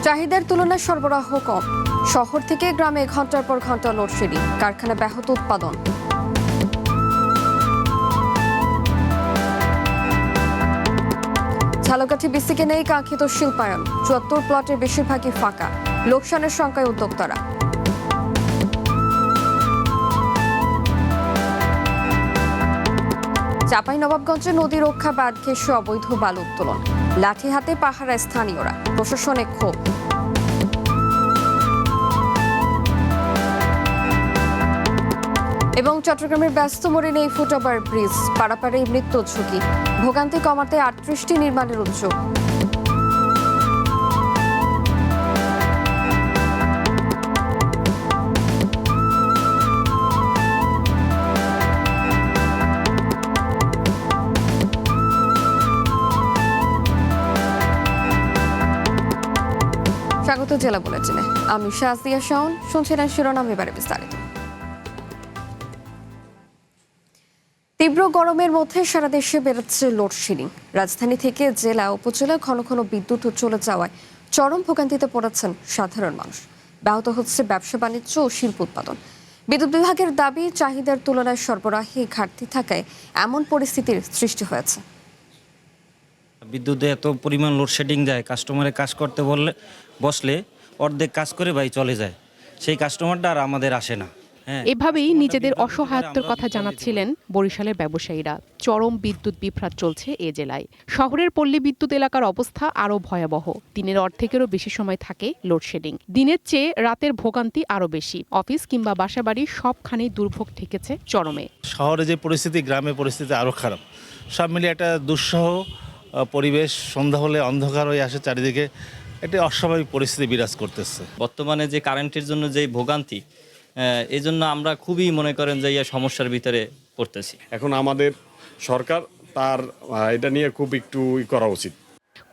চাহিদার তুলনায় সরবরাহ কম। শহর থেকে গ্রামে ঘন্টার পর ঘন্টা লোডশেডিং, কারখানা ব্যাহত উৎপাদন। ঝালকাঠি বিসিকে নেই কাঙ্ক্ষিত শিল্পায়ন, ৭৪ প্লটের বেশিরভাগই ফাঁকা, লোকসানের শঙ্কায় উদ্যোক্তারা। চাঁপাইনবাবগঞ্জে নদী রক্ষা বাঁধ ঘেঁষে অবৈধ বালু উত্তোলন, লাঠি হাতে পাহারায় স্থানীয়রা, প্রশাসনে ক্ষোভ। এবং চট্টগ্রামের ব্যস্ত মোড়ে নেই ফুটওভার ব্রিজ, পারাপারে মৃত্যু ঝুঁকি, ভোগান্তি কমাতে ৩৮টি নির্মাণের উদ্যোগ। স্বাগত জেলা বুলেটিনে, আমি শাহজিয়া শাওন। শুনছিলেন শিরোনাম, এবারে বিস্তারিত। তীব্র গরমের মধ্যে সারা দেশে বেড়েছে লোডশেডিং। রাজধানী থেকে জেলা উপজেলা ঘন ঘন বিদ্যুৎ চলে যাওয়ায় চরম ভোগান্তিতে পড়েছেন সাধারণ মানুষ। ব্যাহত হচ্ছে ব্যবসা বাণিজ্য ও শিল্প উৎপাদন। বিদ্যুৎ বিভাগের দাবি, চাহিদার তুলনায় সরবরাহে ঘাটতি থাকায় এমন পরিস্থিতির সৃষ্টি হয়েছে। বিদ্যুতে এত পরিমাণ লোডশেডিং যায়, কাস্টমারে কাজ করতে বসলে অর্ধেক কাজ করে ভাই চলে যায়, সেই কাস্টমারটা আর আমাদের আসে না। এভাবেই নিজেদের অসহায়ত্বের কথা জানাচ্ছিলেন বরিশালের ব্যবসায়ীরা। চরম বিদ্যুৎ বিভ্রাট চলছে এ জেলায়। শহরের পল্লী বিদ্যুৎ এলাকার অবস্থা আরও ভয়াবহ। দিনের অর্ধেকেরও বেশি সময় থাকে লোডশেডিং। দিনের চেয়ে রাতের ভোগান্তি আরও বেশি। অফিস কিংবা বাসাবাড়ির সবখানেই দুর্ভোগ ঠেকেছে চরমে। শহরে যে পরিস্থিতি, গ্রামের পরিস্থিতি আরও খারাপ। সব মিলিয়ে একটা দুঃসহ পরিবেশ। সন্ধ্যা হলে অন্ধকার হয়ে আসে চারিদিকে, একটা অস্বাভাবিক পরিস্থিতি বিরাজ করতেছে। বর্তমানে যে কারেন্টের জন্য যে ভোগান্তি, এই জন্য আমরা খুবই মনে করেন যে সমস্যার ভিতরে পড়তেছি। এখন আমাদের সরকার তার এটা নিয়ে খুব একটু করা উচিত।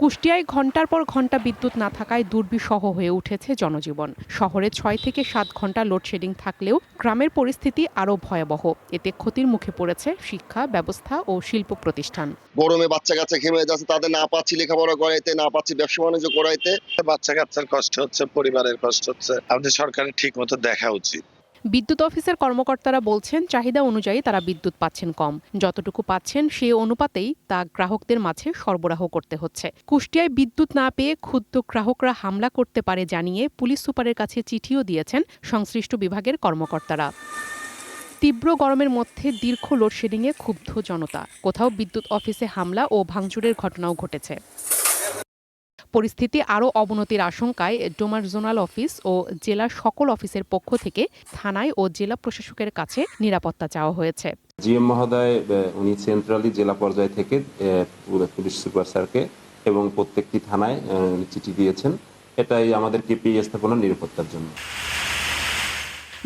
কুষ্টিয়ায় ঘন্টার পর ঘন্টা বিদ্যুৎ না থাকায় দুর্বিষহ হয়ে উঠেছে জনজীবন। শহরে ৬ থেকে ৭ ঘন্টা লোডশেডিং থাকলেও গ্রামের পরিস্থিতি আরও ভয়াবহ। এতে ক্ষতির মুখে পড়েছে শিক্ষা ব্যবস্থা ও শিল্প প্রতিষ্ঠান। গরমে বাচ্চা কাচ্চা ঘেমে যাচ্ছে, তাদের না পাচ্ছি লেখাপড়া করাইতে, না পাচ্ছি ব্যবসা বাণিজ্য করাইতে। বাচ্চা কাচ্চার কষ্ট হচ্ছে, পরিবারের কষ্ট হচ্ছে। আমাদের সরকারের ঠিক মতো দেখা উচিত। বিদ্যুৎ অফিসের কর্মকর্তারা বলছেন, চাহিদা অনুযায়ী তারা বিদ্যুৎ পাচ্ছেন কম। যতটুকু পাচ্ছেন সে অনুপাতেই তা গ্রাহকদের মাঝে সরবরাহ করতে হচ্ছে। কুষ্টিয়ায় বিদ্যুৎ না পেয়ে ক্ষুব্ধ গ্রাহকরা হামলা করতে পারে জানিয়ে পুলিশ সুপারের কাছে চিঠিও দিয়েছেন সংশ্লিষ্ট বিভাগের কর্মকর্তারা। তীব্র গরমের মধ্যে দীর্ঘ লোডশেডিংয়ে ক্ষুব্ধ জনতা। কোথাও বিদ্যুৎ অফিসে হামলা ও ভাঙচুরের ঘটনাও ঘটেছে। পরিস্থিতি আরও অবনতির আশঙ্কায় ডোমার জোনাল অফিস ও জেলার সকল অফিসের পক্ষ থেকে থানায় ও জেলা প্রশাসকের কাছে নিরাপত্তা চাওয়া হয়েছে। জিএম মহোদয় উনি সেন্ট্রালি জেলা পর্যায় থেকে পুলিশ সুপার স্যারকে এবং প্রত্যেকটি থানায় চিঠি দিয়েছেন। এটাই আমাদের কেপি স্থাপনার নিরাপত্তার জন্য।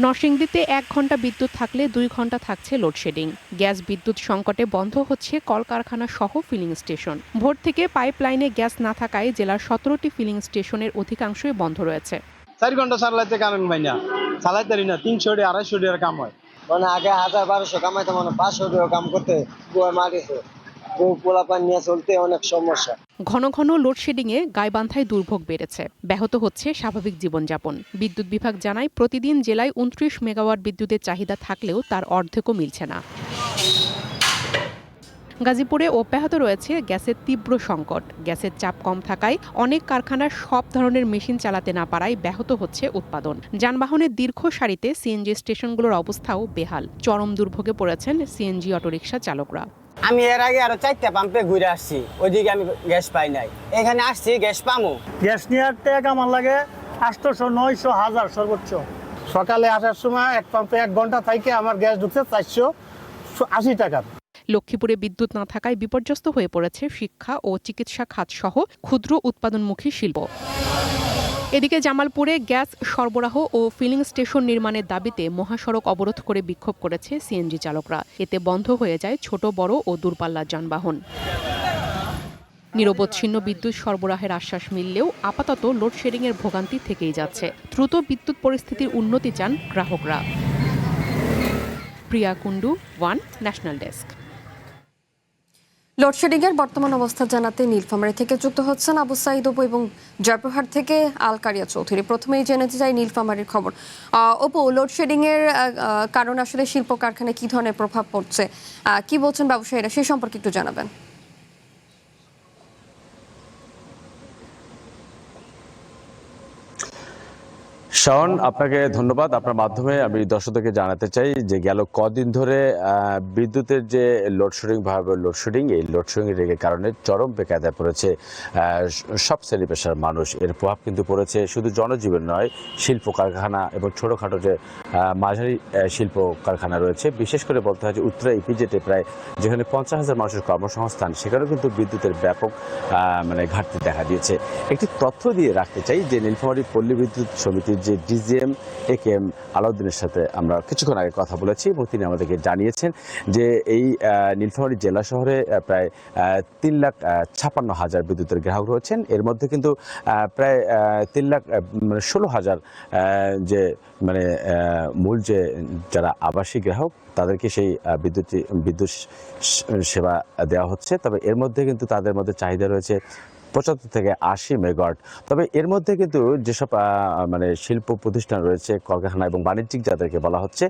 নরসিংদীতে ১ ঘন্টা বিদ্যুৎ থাকলে ২ ঘন্টা থাকছে লোডশেডিং। গ্যাস বিদ্যুৎ সংকটে বন্ধ হচ্ছে কলকারখানা সহ ফিলিং স্টেশন। ভোর থেকে পাইপলাইনে গ্যাস না থাকায় জেলার ১৭টি ফিলিং স্টেশনের অধিকাংশই বন্ধ রয়েছে। ৪ ঘন্টা চালাইতে কারেন্ট পাই না, চালাইতে না ৩০০ ২৫০ টাকার কাম হয়। মানে আগে ১০০০-১২০০ কামাইতে, মানে ৫০০ টাকা কাম করতে মাটিতে পোলা পানি নিয়ে চলতে অনেক সমস্যা। ঘন ঘন লোডশেডিংয়ে গাইবান্ধায় দুর্ভোগ বেড়েছে। ব্যাহত হচ্ছে স্বাভাবিক জীবনযাপন। বিদ্যুৎ বিভাগ জানায়, প্রতিদিন জেলায় ২৯ মেগাওয়াট বিদ্যুতের চাহিদা থাকলেও তার অর্ধেকও মিলছে না। গাজীপুরে অব্যাহত রয়েছে গ্যাসের তীব্র সংকট। গ্যাসের চাপ কম থাকায় অনেক কারখানার সব ধরনের মেশিন চালাতে না পারায় ব্যাহত হচ্ছে উৎপাদন। যানবাহনের দীর্ঘ সারিতে সিএনজি স্টেশনগুলোর অবস্থাও বেহাল। চরম দুর্ভোগে পড়েছেন সিএনজি অটোরিকশা চালকরা। আমি এর আগে আরো 4টা পাম্পে ঘুরে আসছি, ওইদিকে আমি গ্যাস পাই নাই। এখানে আসছি গ্যাস পামু। গ্যাস নেওয়ার টাকা আমার লাগে ৮০০, ৯০০, ১০০০ সর্বোচ্চ। সকালে আসার সময় এক পাম্পে ১ ঘন্টা থেকে আমার গ্যাস ঢুকছে ৪৮০ টাকা। লক্ষ্মীপুরে বিদ্যুৎ না থাকায় বিপর্যস্ত হয়ে পড়েছে শিক্ষা ও চিকিৎসা খাত সহ ক্ষুদ্র উৎপাদনমুখী শিল্প। এদিকে জামালপুরে গ্যাস সরবরাহ ও ফিলিং স্টেশন নির্মাণের দাবিতে মহাসড়ক অবরোধ করে বিক্ষোভ করেছে সিএনজি চালকরা। এতে বন্ধ হয়ে যায় ছোট বড় ও দূরপাল্লার যানবাহন। নিরবচ্ছিন্ন বিদ্যুৎ সরবরাহের আশ্বাস মিললেও আপাতত লোডশেডিংয়ের ভোগান্তি থেকেই যাচ্ছে। দ্রুত বিদ্যুৎ পরিস্থিতির উন্নতি চান গ্রাহকরা। Priya Kundu, one national desk. Load shedding এর বর্তমান অবস্থা জানাতে নীলফামারী থেকে যুক্ত হচ্ছেন আবু সাইদ অপু এবং জয়পুরহাট থেকে আলকারিয়া চৌধুরী। প্রথমেই জেনে যাই নীলফামারীর খবর। অপু, লোডশেডিং এর কারণে আসলে শিল্প কারখানায় কি ধরনের প্রভাব পড়ছে, কি বলছেন ব্যবসায়ীরা, সেই সম্পর্কে একটু জানাবেন। শাওন, আপনাকে ধন্যবাদ। আপনার মাধ্যমে আমি দর্শকদেরকে জানাতে চাই যে গেল কদিন ধরে বিদ্যুতের যে লোডশেডিং, ভয়াবহ লোডশেডিং, এই লোডশেডিং এর কারণে চরম বেকায়দায় পড়েছে সব শ্রেণী পেশার মানুষ। এর প্রভাব কিন্তু পড়েছে শুধু জনজীবন নয়, শিল্প কারখানা এবং ছোটোখাটো যে মাঝারি শিল্প কারখানা রয়েছে। বিশেষ করে বলতে হয় যে উত্তরা ইপিজেটে প্রায় যেখানে 50,000 মানুষের কর্মসংস্থান, সেখানেও কিন্তু বিদ্যুতের ব্যাপক ঘাটতি দেখা দিয়েছে। একটি তথ্য দিয়ে রাখতে চাই যে নীলফামারী পল্লী বিদ্যুৎ সমিতির যে ডিজিএম AKM আলাউদ্দিনের সাথে আমরা কিছুক্ষণ আগে কথা বলেছি এবং তিনি আমাদেরকে জানিয়েছেন যে এই নীলফামারী জেলা শহরে প্রায় 3,56,000 বিদ্যুতের গ্রাহক রয়েছেন। এর মধ্যে কিন্তু প্রায় 3,16,000 যে মূল যে যারা আবাসিক গ্রাহক, তাদেরকে সেই বিদ্যুৎ সেবা দেওয়া হচ্ছে। তবে এর মধ্যে কিন্তু তাদের মধ্যে চাহিদা রয়েছে 75 থেকে 80 মেগাওয়াট। তবে এর মধ্যে কিন্তু যেসব শিল্প প্রতিষ্ঠান রয়েছে, কলকারখানা এবং বাণিজ্যিক যাদেরকে বলা হচ্ছে,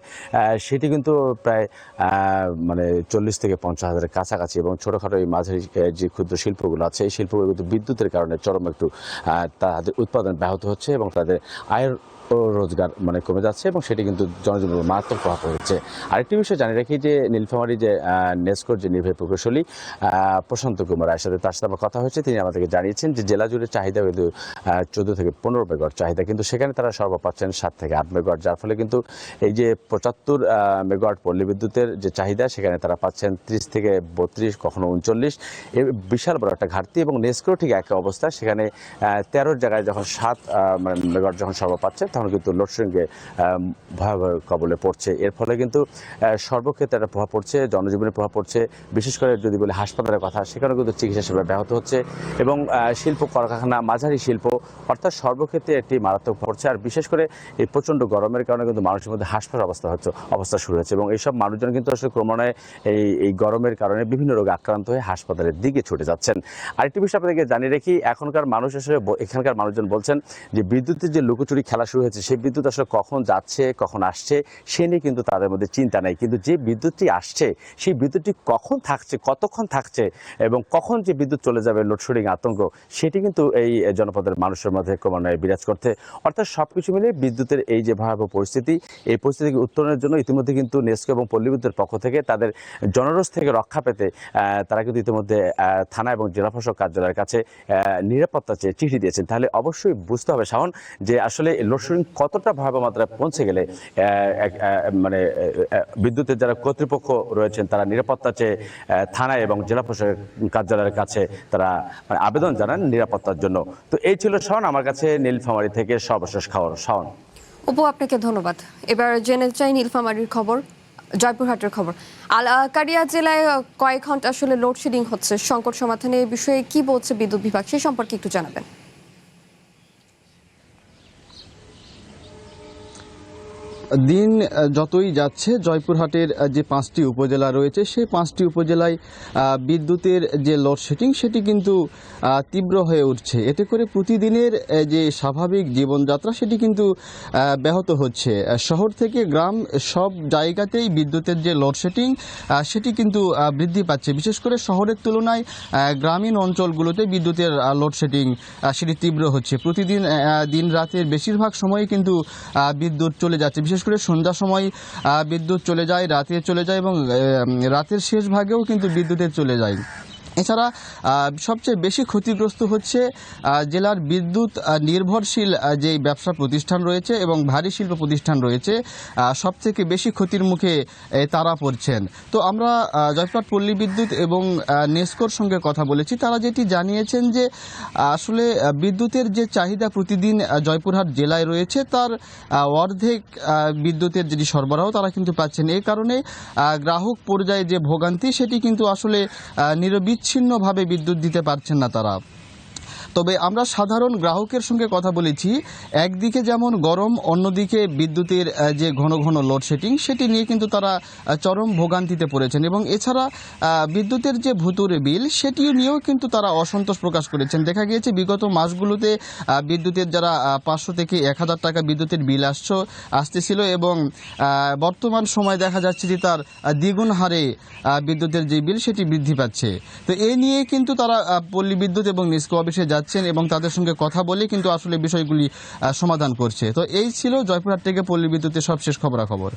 সেটি কিন্তু প্রায় 40 থেকে 50,000-এর কাছাকাছি। এবং ছোটোখাটো এই মাঝারি যে ক্ষুদ্র শিল্পগুলো আছে, এই শিল্পগুলো কিন্তু বিদ্যুতের কারণে চরম একটু তাদের উৎপাদন ব্যাহত হচ্ছে এবং তাদের আয়ের রোজগার কমে যাচ্ছে এবং সেটি কিন্তু জনজীবনের মারাত্মক প্রভাব হচ্ছে। আরেকটি বিষয় জানিয়ে রাখি যে নীলফামারী যে নেসকোর যে নির্বাহী প্রকৌশলী প্রশান্ত কুমার রায়ের সাথে, তার সাথে আমার কথা হয়েছে। তিনি আমাদেরকে জানিয়েছেন যে জেলা জুড়ে চাহিদা কিন্তু 14 থেকে 15 মেগাওয়াট চাহিদা, কিন্তু সেখানে তারা সর্বোচ্চ পাচ্ছেন 7 থেকে 8 মেগাওয়াট, যার ফলে কিন্তু এই যে 75 মেগাওয়াট পল্লী বিদ্যুতের যে চাহিদা, সেখানে তারা পাচ্ছেন 30 থেকে 32, কখনো 39। এর বিশাল বড় একটা ঘাটতি। এবং নেসকোর ঠিক একই অবস্থা, সেখানে 13 জায়গায় যখন 7 মেগাওয়াট যখন সর্বোচ্চ পাচ্ছে, তখন কিন্তু লোডশেডিংয়ে ভয়াবহ কবলে পড়ছে। এর ফলে কিন্তু সর্বক্ষেত্রে একটা প্রভাব পড়ছে, জনজীবনে প্রভাব পড়ছে। বিশেষ করে যদি বলি হাসপাতালের কথা, সেখানেও কিন্তু চিকিৎসা সেবা ব্যাহত হচ্ছে এবং শিল্প কলকারখানা, মাঝারি শিল্প, অর্থাৎ সর্বক্ষেত্রে একটি মারাত্মক পড়ছে। আর বিশেষ করে এই প্রচণ্ড গরমের কারণে কিন্তু মানুষের মধ্যে হাসপাতাল অবস্থা শুরু হয়েছে এবং এইসব মানুষজন কিন্তু আসলে ক্রমান্বয়ে এই গরমের কারণে বিভিন্ন রোগে আক্রান্ত হয়ে হাসপাতালের দিকে ছুটে যাচ্ছেন। আরেকটি বিষয় আপনাদেরকে জানিয়ে রাখি, এখনকার মানুষ আসলে, এখানকার মানুষজন বলছেন যে বিদ্যুতের যে লুকোচুরি খেলা শুরু হয়েছে, সেই বিদ্যুৎ আসলে কখন যাচ্ছে, কখন আসছে, সে নিয়ে কিন্তু তাদের মধ্যে চিন্তা নেই। কিন্তু যে বিদ্যুৎটি আসছে, সেই বিদ্যুৎটি কখন থাকছে, কতক্ষণ থাকছে এবং কখন যে বিদ্যুৎ চলে যাবে, লোডশেডিং আতঙ্ক, সেটি কিন্তু এই জনপদের মানুষের মধ্যে ক্রমান্বয়ে বিরাজ করতে। অর্থাৎ সবকিছু মিলে বিদ্যুতের এই যে ভয়াবহ পরিস্থিতি, এই পরিস্থিতিকে উত্তরণের জন্য ইতিমধ্যে কিন্তু নেসকো এবং পল্লী বিদ্যুতের পক্ষ থেকে তাদের জনরোষ থেকে রক্ষা পেতে তারা কিন্তু ইতিমধ্যে থানা এবং জেলা প্রশাসক কার্যালয়ের কাছে নিরাপত্তা চেয়ে চিঠি দিয়েছেন। তাহলে অবশ্যই বুঝতে হবে শাওন যে আসলে লোডশেডিং কতটা ভয়াবহ মাত্রায় পৌঁছে গেলে বিদ্যুতের যারা কর্তৃপক্ষ রয়েছেন, তারা নিরাপত্তা চেয়ে থানায় এবং জেলা প্রশাসক কার্যালয়ের কাছে তারা আবেদন জানান নিরাপত্তার জন্য। তো এই ছিল শাওন আমার কাছে নীলফামারী থেকে সর্বশেষ খবর। শাওন। অপু, আপনাকে ধন্যবাদ। এবার জেনে চাই নীলফামারীর খবর, জয়পুরহাটের খবর। আলকারিয়া জেলায় কয়েক ঘন্টা আসলে লোডশেডিং হচ্ছে, সংকট সমাধানে এই বিষয়ে কি বলছে বিদ্যুৎ বিভাগ, সেই সম্পর্কে একটু জানাবেন। দিন যতই যাচ্ছে, জয়পুরহাটের যে 5টি উপজেলা রয়েছে, সেই 5টি উপজেলায় বিদ্যুতের যে লোডশেডিং, সেটি কিন্তু তীব্র হয়ে উঠছে। এতে করে প্রতিদিনের যে স্বাভাবিক জীবনযাত্রা, সেটি কিন্তু ব্যাহত হচ্ছে। শহর থেকে গ্রাম সব জায়গাতেই বিদ্যুতের যে লোডশেডিং, সেটি কিন্তু বৃদ্ধি পাচ্ছে। বিশেষ করে শহরের তুলনায় গ্রামীণ অঞ্চলগুলোতে বিদ্যুতের লোডশেডিং সেটি তীব্র হচ্ছে। প্রতিদিন দিন রাতের বেশিরভাগ সময়ই কিন্তু বিদ্যুৎ চলে যাচ্ছে। বিশেষ করে সন্ধ্যার সময় বিদ্যুৎ চলে যায়, রাতে চলে যায় এবং রাতের শেষ ভাগেও কিন্তু বিদ্যুতের চলে যায়। এছাড়া সবচেয়ে বেশি ক্ষতিগ্রস্ত হচ্ছে জেলার বিদ্যুৎ নির্ভরশীল যে ব্যবসা প্রতিষ্ঠান রয়েছে এবং ভারী শিল্প প্রতিষ্ঠান রয়েছে, সবথেকে বেশি ক্ষতির মুখে তারা পড়ছেন। তো আমরা জয়পুরহাট পল্লী বিদ্যুৎ এবং নেসকোর সঙ্গে কথা বলেছি। তারা যেটি জানিয়েছেন যে আসলে বিদ্যুতের যে চাহিদা প্রতিদিন জয়পুরহাট জেলায় রয়েছে, তার অর্ধেক বিদ্যুতের যেটি সরবরাহ তারা কিন্তু পাচ্ছেন। এই কারণে গ্রাহক পর্যায়ে যে ভোগান্তি, সেটি কিন্তু আসলে নিরবিচ্ছিন্নভাবে বিদ্যুৎ দিতে পারছেন না তারা। তবে আমরা সাধারণ গ্রাহকের সঙ্গে কথা বলেছি, একদিকে যেমন গরম, অন্যদিকে বিদ্যুতের যে ঘন ঘন লোডশেডিং সেটি নিয়ে কিন্তু তারা চরম ভোগান্তিতে পড়েছেন এবং এছাড়া বিদ্যুতের যে ভুতুরে বিল সেটি নিয়েও কিন্তু তারা অসন্তোষ প্রকাশ করেছেন। দেখা গিয়েছে বিগত মাসগুলোতে বিদ্যুতের যারা 500 থেকে 1000 টাকা বিদ্যুতের বিল আসতেছিল এবং বর্তমান সময় দেখা যাচ্ছে যে তার দ্বিগুণ হারে বিদ্যুতের যে বিল সেটি বৃদ্ধি পাচ্ছে। তো এ নিয়ে কিন্তু তারা পল্লী বিদ্যুৎ এবং নিস্কো অফিসে যাচ্ছেন এবং তাদের সঙ্গে কথা বলে কিন্তু আসলে বিষয়গুলি সমাধান করছে। তো এই ছিল জয়পুরহাট থেকে পল্লী বিদ্যুতের সবশেষ খবরাখবর।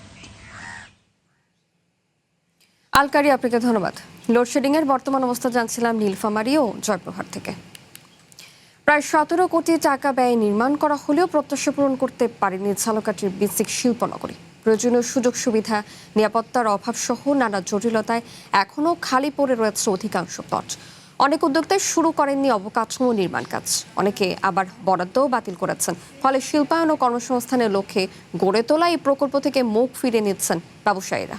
আলকারি, আপনাকে ধন্যবাদ। লোডশেডিং এর বর্তমান অবস্থা জানছিলাম নীলফামারী ও জয়পুরহাট থেকে। প্রায় 17 কোটি টাকা ব্যয়ে নির্মাণ করা হলেও প্রত্যাশা পূরণ করতে পারেনি ঝালকাঠির বিসিক শিল্পনগরী। প্রয়োজনীয় সুযোগ সুবিধা, নিরাপত্তার অভাব সহ নানা জটিলতায় এখনও খালি পড়ে রয়েছে অধিকাংশ প্লট। অনেক উদ্যোক্তাই শুরু করেননি অবকাঠামো নির্মাণ কাজ, অনেকে আবার বরাদ্দও বাতিল করেছেন। ফলে শিল্পায়ন ও কর্মসংস্থানের লক্ষ্যে গড়ে তোলা এই প্রকল্প থেকে মুখ ফিরিয়ে নিচ্ছেন ব্যবসায়ীরা।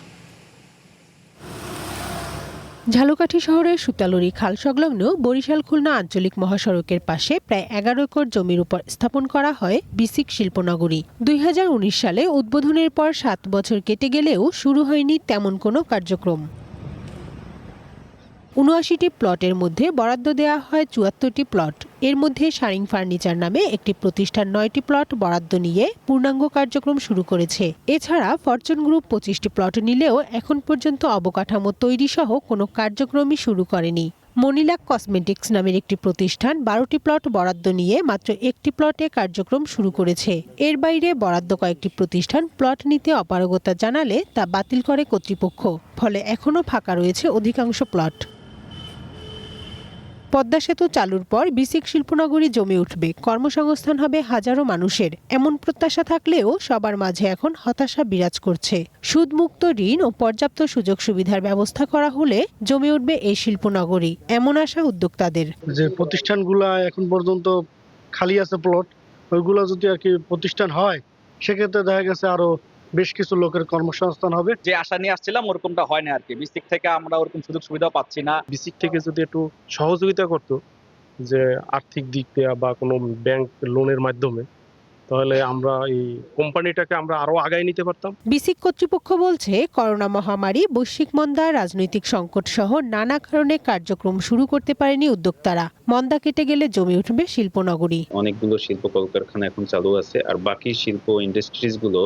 ঝালকাঠি শহরের সুতালুরি খাল সংলগ্ন বরিশাল খুলনা আঞ্চলিক মহাসড়কের পাশে প্রায় 11 একর জমির উপর স্থাপন করা হয় বিসিক শিল্পনগরী। 2019 সালে উদ্বোধনের পর 7 বছর কেটে গেলেও শুরু হয়নি তেমন কোনো কার্যক্রম। 79টি প্লটের মধ্যে বরাদ্দ দেওয়া হয় 74টি প্লট। এর মধ্যে শারিং ফার্নিচার নামে একটি প্রতিষ্ঠান 9টি প্লট বরাদ্দ নিয়ে পূর্ণাঙ্গ কার্যক্রম শুরু করেছে। এছাড়া ফরচুন গ্রুপ 25টি প্লট নিলেও এখন পর্যন্ত অবকাঠামো তৈরি সহ কোনো কার্যক্রমই শুরু করেনি। মনিলাক কসমেটিক্স নামের একটি প্রতিষ্ঠান 12টি প্লট বরাদ্দ নিয়ে মাত্র একটি প্লটে কার্যক্রম শুরু করেছে। এর বাইরে বরাদ্দ কয়েকটি প্রতিষ্ঠান প্লট নিতে অপারগতা জানালে তা বাতিল করে কর্তৃপক্ষ। ফলে এখনও ফাঁকা রয়েছে অধিকাংশ প্লট। পদ্মা সেতু চালুর পর বিসিক শিল্পনগরী জমে উঠবে, কর্মসংস্থান হবে হাজারো মানুষের, এমন প্রত্যাশা থাকলেও সবার মাঝে এখন হতাশা বিরাজ করছে। সুদমুক্ত ঋণ ও পর্যাপ্ত সুযোগ সুবিধার ব্যবস্থা করা হলে জমে উঠবে এই শিল্পনগরী, এমন আশা উদ্যোক্তাদের। যে প্রতিষ্ঠানগুলো এখন পর্যন্ত খালি আছে প্লট, ওইগুলো যদি আর কি প্রতিষ্ঠান হয় সেক্ষেত্রে দেখা গেছে আরো বেশ কিছু লোকের কর্মসংস্থান হবে। যে আশা নিয়ে আসছিলাম ওরকমটা হয় না আর কি। বিসিক থেকে আমরা ওরকম সুযোগ সুবিধাও পাচ্ছি না। বিসিক থেকে যদি একটু সহযোগিতা করতো, যে আর্থিক দিক দিয়ে বা কোনো ব্যাংক লোনের মাধ্যমে, তাহলে আমরা এই কোম্পানিটাকে আমরা আরো আগায় নিতে পারতাম। বিসিক কর্তৃপক্ষ বলছে করোনা মহামারী, বৈশ্বিক মন্দা, রাজনৈতিক সংকট সহ নানা কারণে কার্যক্রম শুরু করতে পারেনি উদ্যোক্তারা। মন্দা কেটে গেলে জমে উঠবে শিল্পনগরী। অনেকগুলো শিল্প কলকারখানা এখন চালু আছে, আর বাকি শিল্প ইন্ডাস্ট্রিজ গুলো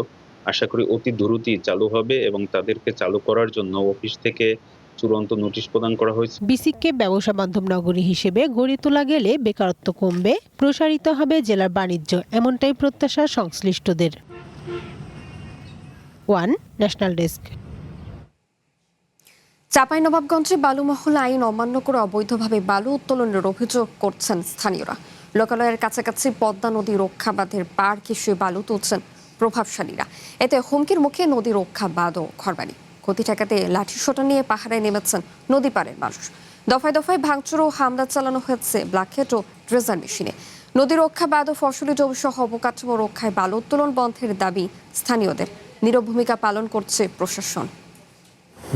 আশা করি অতি দ্রুতই চালু হবে এবং তাদেরকে চালু করার জন্য অফিস থেকে চূড়ান্ত নোটিশ প্রদান করা হয়েছে। বিসিককে ব্যবসা বান্ধব নগরী হিসেবে গড়ে তোলা গেলে বেকারত্ব কমবে, প্রসারিত হবে জেলার বাণিজ্য, এমনটাই প্রত্যাশা সংশ্লিষ্টদের। One national desk. চাঁপাইনবাবগঞ্জে বালুমহল আইন অমান্য করে অবৈধভাবে বালু উত্তোলনের অভিযোগ করছেন স্থানীয়রা। লোকালয়ের কাছাকাছি পদ্মা নদী রক্ষা বাঁধের পাড় ঘেঁষে বালু তুলছেন প্রভাবশালীরা। এতে হুমকির মুখে নদী রক্ষা বাঁধ ও ঘরবাড়ি। ক্ষতি ঠেকাতে লাঠিসোঁটা নিয়ে পাহাড়ে নেমেছেন নদী পাড়ের মানুষ। দফায় দফায় ভাঙচুর ও হামলা চালানো হয়েছে ব্ল্যাকহেড ও ড্রেজার মেশিনে। নদী রক্ষা বাঁধ ও ফসলি জমি সহ অবকাঠামো রক্ষায় বালু উত্তোলন বন্ধের দাবি স্থানীয়দের। নীরব ভূমিকা পালন করছে প্রশাসন।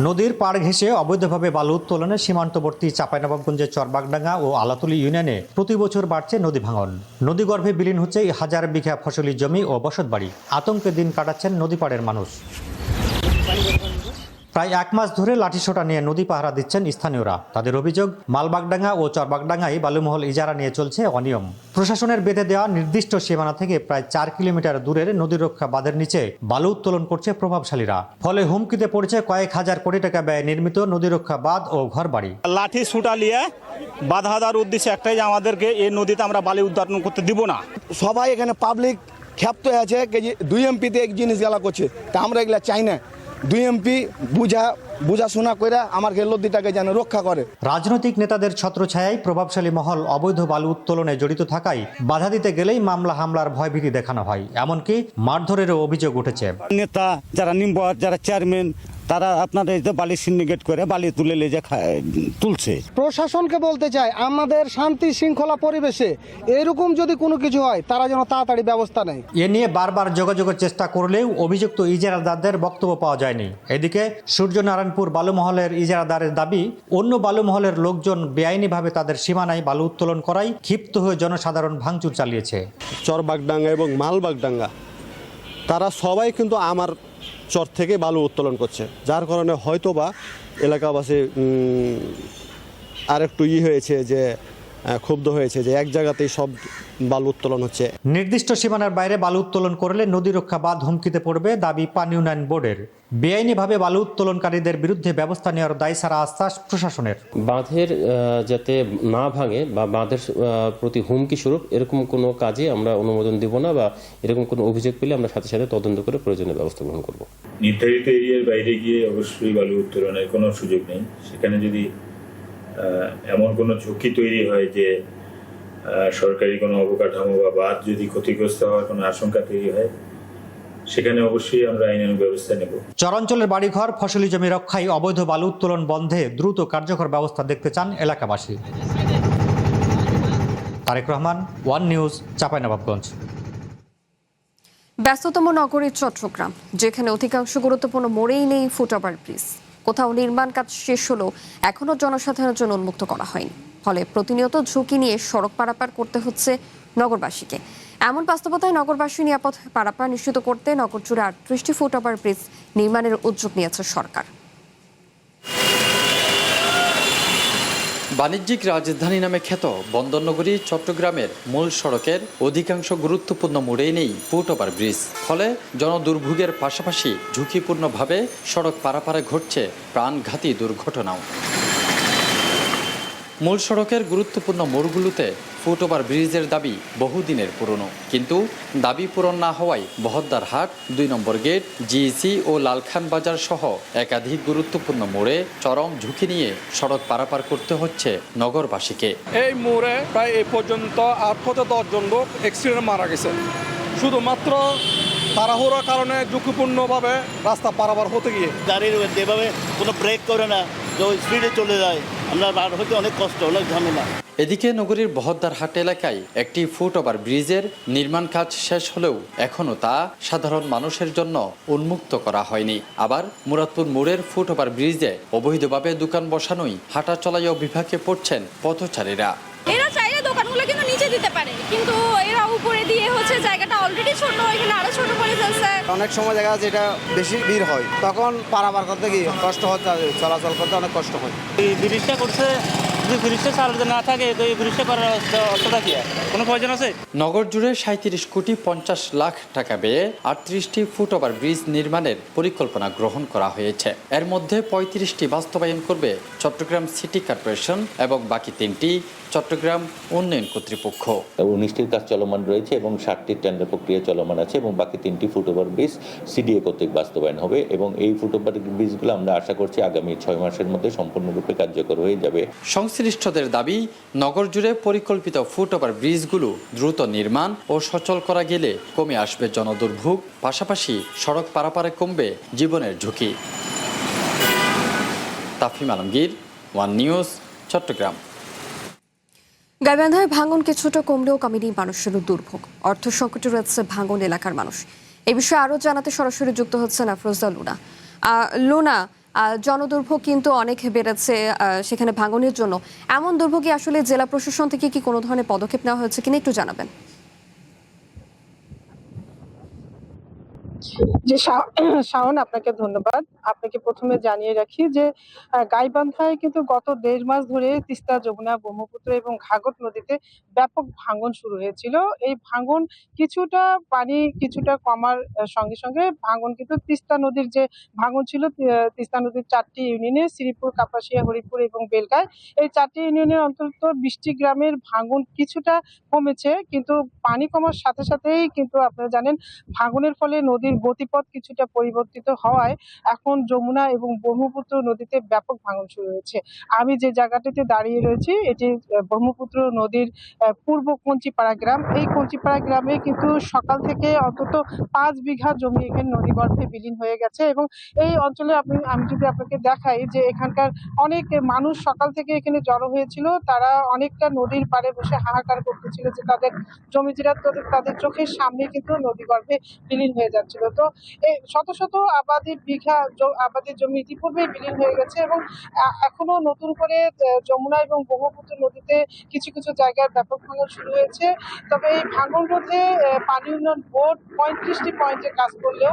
নদীর পাড় ঘেঁষে অবৈধভাবে বালু উত্তোলনে সীমান্তবর্তী চাঁপাইনবাবগঞ্জের চরবাগডাঙ্গা ও আলাতুলি ইউনিয়নে প্রতি বছর বাড়ছে নদী ভাঙন। নদীগর্ভে বিলীন হচ্ছে হাজার বিঘা ফসলি জমি ও বসতবাড়ি। আতঙ্কে দিন কাটাচ্ছেন নদী পাড়ের মানুষ। প্রায় 1 মাস ধরে লাঠিসোঁটা নিয়ে নদী পাহারা দিচ্ছেন স্থানীয়রা। তাদের অভিযোগ, মালবাগডাঙ্গা ও চরবাগডাঙ্গায় বালুমহল ইজারা নিয়ে চলছে অনিয়ম। প্রশাসনের বেঁধে দেওয়া নির্দিষ্ট সীমানা থেকে প্রায় 4 কিলোমিটার দূরের নদী রক্ষা বাঁধের নিচে বালু উত্তোলন করছে প্রভাবশালীরা। ফলে হুমকিতে পড়েছে কয়েক হাজার কোটি টাকা ব্যয়ে নির্মিত নদী রক্ষা বাঁধ ও ঘরবাড়ি। লাঠি ছুটা নিয়ে বাধা দেওয়ার উদ্দেশ্য একটাই, যে আমাদেরকে এই নদীতে আমরা বালি উদ্ধারণ করতে দিব না। সবাই এখানে পাবলিক ক্ষেপ্ত আছে, 2 এমপিতে এক জিনিস গেলা করছে, তা আমরা এগুলা চাই না। 2 এমপি বুঝাশোনা করে আমার নদীটাকে যেন রক্ষা করে। রাজনৈতিক নেতাদের ছত্রছায়ায় প্রভাবশালী মহল অবৈধ বালু উত্তোলনে জড়িত থাকায় বাধা দিতে গেলেই মামলা হামলার ভয়ভীতি দেখানো হয়, এমনকি মারধরেরও অভিযোগ উঠেছে। নেতা যারা মেম্বার, যারা চেয়ারম্যান, তারা আপনার এই যে বালি সিন্ডিকেট করে বালি তুলে লেজে তুলছে। প্রশাসনকে বলতে চাই, আমাদের শান্তি শৃঙ্খলা পরিবেশে এরকম যদি কোনো কিছু হয় তারা যেন তাড়াতাড়ি ব্যবস্থা নেয়। এ নিয়ে বারবার যোগাযোগের চেষ্টা করলেও অভিযুক্ত ইজারাদারদের বক্তব্য পাওয়া যায়নি। এদিকে সূর্যনারায়ণপুর বালুমহলের ইজারাদারের দাবি, অন্য বালুমহলের লোকজন বেআইনিভাবে তাদের সীমানায় বালু উত্তোলন করায় ক্ষিপ্ত হয়ে জনসাধারণ ভাঙচুর চালিয়েছে। চরবাগডাঙ্গা এবং মালবাগডাঙ্গা তারা সবাই কিন্তু আমার চর থেকে বালু উত্তোলন করছে, যার কারণে হয়তোবা এলাকাবাসী আরেকটু হয়েছে যে ক্ষুব্ধ হয়েছে যে এক জায়গাতেই সব বালু উত্তোলন হচ্ছে। নির্দিষ্ট সীমানার বাইরে বালু উত্তোলন করলে নদী রক্ষা বাঁধ হুমকিতে পড়বে দাবি পানি উন্নয়ন বোর্ডের। বেআইনিভাবে বালু উত্তোলনকারীদের বিরুদ্ধে ব্যবস্থা নেওয়ার দায় সারা আশ্বাস প্রশাসনের। বাঁধের যাতে না ভাঙে বা বাঁধের প্রতি হুমকি স্বরূপ এরকম কোনো কাজে আমরা অনুমোদন দেব না, বা এরকম কোনো অভিযোগ পেলে আমরা সাথে সাথে তদন্ত করে প্রয়োজনীয় ব্যবস্থা গ্রহণ করব। নির্ধারিত এরিয়ার বাইরে গিয়ে অবশ্যই বালু উত্তোলনের কোনো সুযোগ নেই। সেখানে যদি এমন কোনো ঝুঁকি তৈরি হয় যে সরকারি কোনো অবকাঠামো বা বাঁধ যদি ক্ষতিগ্রস্ত হওয়ার কোনো আশঙ্কা তৈরি হয়, সেখানে অবশ্যই আমরা আইনানুগ ব্যবস্থা নেব। চরাঞ্চলের বাড়িঘর, ফসলি জমি রক্ষায় অবৈধ বালু উত্তোলন বন্ধে দ্রুত কার্যকর ব্যবস্থা দেখতে চান এলাকাবাসী। Tarek Rahman, One News, Chapainawabganj. ব্যস্ততম নগরী চট্টগ্রাম, যেখানে অধিকাংশ গুরুত্বপূর্ণ মোড়েই নেই ফুটওভার ব্রিজ। কোথাও নির্মাণ কাজ শেষ হলেও এখনও জনসাধারণের জন্য উন্মুক্ত করা হয়নি। ফলে প্রতিনিয়ত ঝুঁকি নিয়ে সড়ক পারাপার করতে হচ্ছে নগরবাসীকে। এমন বাস্তবতায় নগরবাসী নিরাপদ পারাপার নিশ্চিত করতে নগর জুড়ে 38টি ফুটওভার ব্রিজ নির্মাণের উদ্যোগ নিয়েছে সরকার। বাণিজ্যিক রাজধানী নামে খ্যাত বন্দরনগরী চট্টগ্রামের মূল সড়কের অধিকাংশ গুরুত্বপূর্ণ মোড়েই নেই ফুটওভার ব্রিজ। ফলে জনদুর্ভোগের পাশাপাশি ঝুঁকিপূর্ণভাবে সড়ক পারাপারে ঘটছে প্রাণঘাতী দুর্ঘটনাও। মূল সড়কের গুরুত্বপূর্ণ মোড়গুলোতে ফুটওভার ব্রিজের দাবি বহুদিনের পুরনো, কিন্তু দাবি পূরণ না হওয়ায় বহদ্দার হাট, 2 নম্বর গেট, জিইসি ও লালখান বাজার সহ একাধিক গুরুত্বপূর্ণ মোড়ে চরম ঝুঁকি নিয়ে সড়ক পারাপার করতে হচ্ছে নগরবাসীকে। এই মোড়ে প্রায় এ পর্যন্ত 8 থেকে 10 জন লোক অ্যাক্সিডেন্টে মারা গেছে, শুধুমাত্র তাড়াহুড়োর কারণে ঝুঁকিপূর্ণভাবে রাস্তা পারাপার হতে গিয়ে। গাড়ির যেভাবে কোনো ব্রেক করে না, যে স্পিডে চলে যায়, আমরা বার হতে অনেক কষ্ট, অনেক ঝামেলা। এদিকে নগরীর বহদ্দার হাট এলাকায় একটি ফুটওভার ব্রিজের নির্মাণ কাজ শেষ হলেও এখনও তা সাধারণ মানুষের জন্য উন্মুক্ত করা হয়নি। আবার মুরাদপুর মোড়ের ফুটওভার ব্রিজে অবৈধভাবে দোকান বসানোই হাঁটা চলায়ও বিভাগে পড়ছেন পথচারীরা। এরা চাইলে দোকানগুলো কিন্তু নিচে দিতে পারে, কিন্তু এরা উপরে দিয়ে হচ্ছে জায়গাটা অলরেডি ছোট, এখানে আরো ছোট করে ফেলছে। অনেক সময় দেখা যাচ্ছে এটা বেশি ভিড় হয়, তখন পারাপার করতে গিয়ে কষ্ট হচ্ছে, চলাচল করতে অনেক কষ্ট হয়। এই ব্রিজটা করছে, যদি ব্রিজটা চালু না থাকে তো এই ব্রিজটা করার অর্থটা কি, কোনো প্রয়োজন আছে? নগর জুড়ে 37 কোটি 50 লাখ টাকা ব্যয়ে 38টি ফুটওভার ব্রিজ নির্মাণের পরিকল্পনা গ্রহণ করা হয়েছে। এর মধ্যে 35টি বাস্তবায়ন করবে চট্টগ্রাম সিটি কর্পোরেশন এবং বাকি 3টি চট্টগ্রাম উন্নয়ন কর্তৃপক্ষ। 19টির কাজ চলমান রয়েছে এবং 60টির টেন্ডার প্রক্রিয়া চলমান আছে, এবং বাকি 3টি ফুটওভার ব্রিজ সিডিএ কর্তৃক বাস্তবায়ন হবে, এবং এই ফুটওভার ব্রিজগুলো আমরা আশা করছি আগামী 6 মাসের মধ্যে সম্পূর্ণরূপে কার্যকর হয়ে যাবে। সংশ্লিষ্টদের দাবি, নগর জুড়ে পরিকল্পিত ফুটওভার ব্রিজগুলো দ্রুত নির্মাণ ও সচল করা গেলে কমে আসবে জনদুর্ভোগ, পাশাপাশি সড়ক পারাপারে কমবে জীবনের ঝুঁকি। Tafim Alamgir, one news, Chattogram. গাইবান্ধায় ভাঙন কিছুটা কমলেও কমেনি মানুষের দুর্ভোগ। অর্থ সংকটে রয়েছে ভাঙন এলাকার মানুষ। এই বিষয়ে আরও জানাতে সরাসরি যুক্ত হচ্ছেন আফরোজা লুনা। লুনা, জনদুর্ভোগ কিন্তু অনেক বেড়েছে সেখানে ভাঙনের জন্য। এমন দুর্ভোগে আসলে জেলা প্রশাসন থেকে কি কোনো ধরনের পদক্ষেপ নেওয়া হয়েছে কিনা একটু জানাবেন। যে শাওন, আপনাকে ধন্যবাদ। আপনাকে প্রথমে জানিয়ে রাখি যে গাইবান্ধায় কিন্তু গত 1.5 মাস ধরে তিস্তা, যমুনা, ব্রহ্মপুত্র এবং ঘাঘট নদীতে ব্যাপক ভাঙন শুরু হয়েছিল। এই ভাঙন কিছুটা কিছুটা কমার সঙ্গে সঙ্গে ভাঙন কিন্তু তিস্তা নদীর যে ভাঙন ছিল, তিস্তা নদীর 4টি ইউনিয়নে শ্রীপুর, কাপাসিয়া, হরিপুর এবং বেলগায়, এই 4টি ইউনিয়নের অন্তত 20টি গ্রামের ভাঙন কিছুটা কমেছে। কিন্তু পানি কমার সাথে সাথেই কিন্তু আপনারা জানেন ভাঙনের ফলে নদীর গতিপথ কিছুটা পরিবর্তিত হওয়ায় এখন যমুনা এবং ব্রহ্মপুত্র নদীতে ব্যাপক ভাঙন শুরু হয়েছে। আমি যে জায়গাটিতে দাঁড়িয়ে রয়েছি এটি ব্রহ্মপুত্র নদীর পূর্ব কঞ্চিপাড়া গ্রাম। এই কঞ্চিপাড়া গ্রামে কিন্তু সকাল থেকে অন্তত 5 বিঘা জমি এখানে নদীগর্ভে বিলীন হয়ে গেছে এবং এই অঞ্চলে আমি যদি আপনাকে দেখাই যে এখানকার অনেক মানুষ সকাল থেকে এখানে জড়ো হয়েছিল। তারা অনেকটা নদীর পাড়ে বসে হাহাকার করতেছিল যে তাদের জমিজেরা তাদের চোখের সামনে কিন্তু নদীগর্ভে বিলীন হয়ে যাচ্ছিল। তো এই শত শত আবাদি জমি ইতিপূর্বেই বিলীন হয়ে গেছে এবং এখনো নতুন করে যমুনা এবং ব্রহ্মপুত্র নদীতে কিছু কিছু জায়গায় ব্যাপক ভাঙন শুরু হয়েছে। তবে এই ভাঙন রোধে পানি উন্নয়ন বোর্ড 35টি পয়েন্টে কাজ করলেও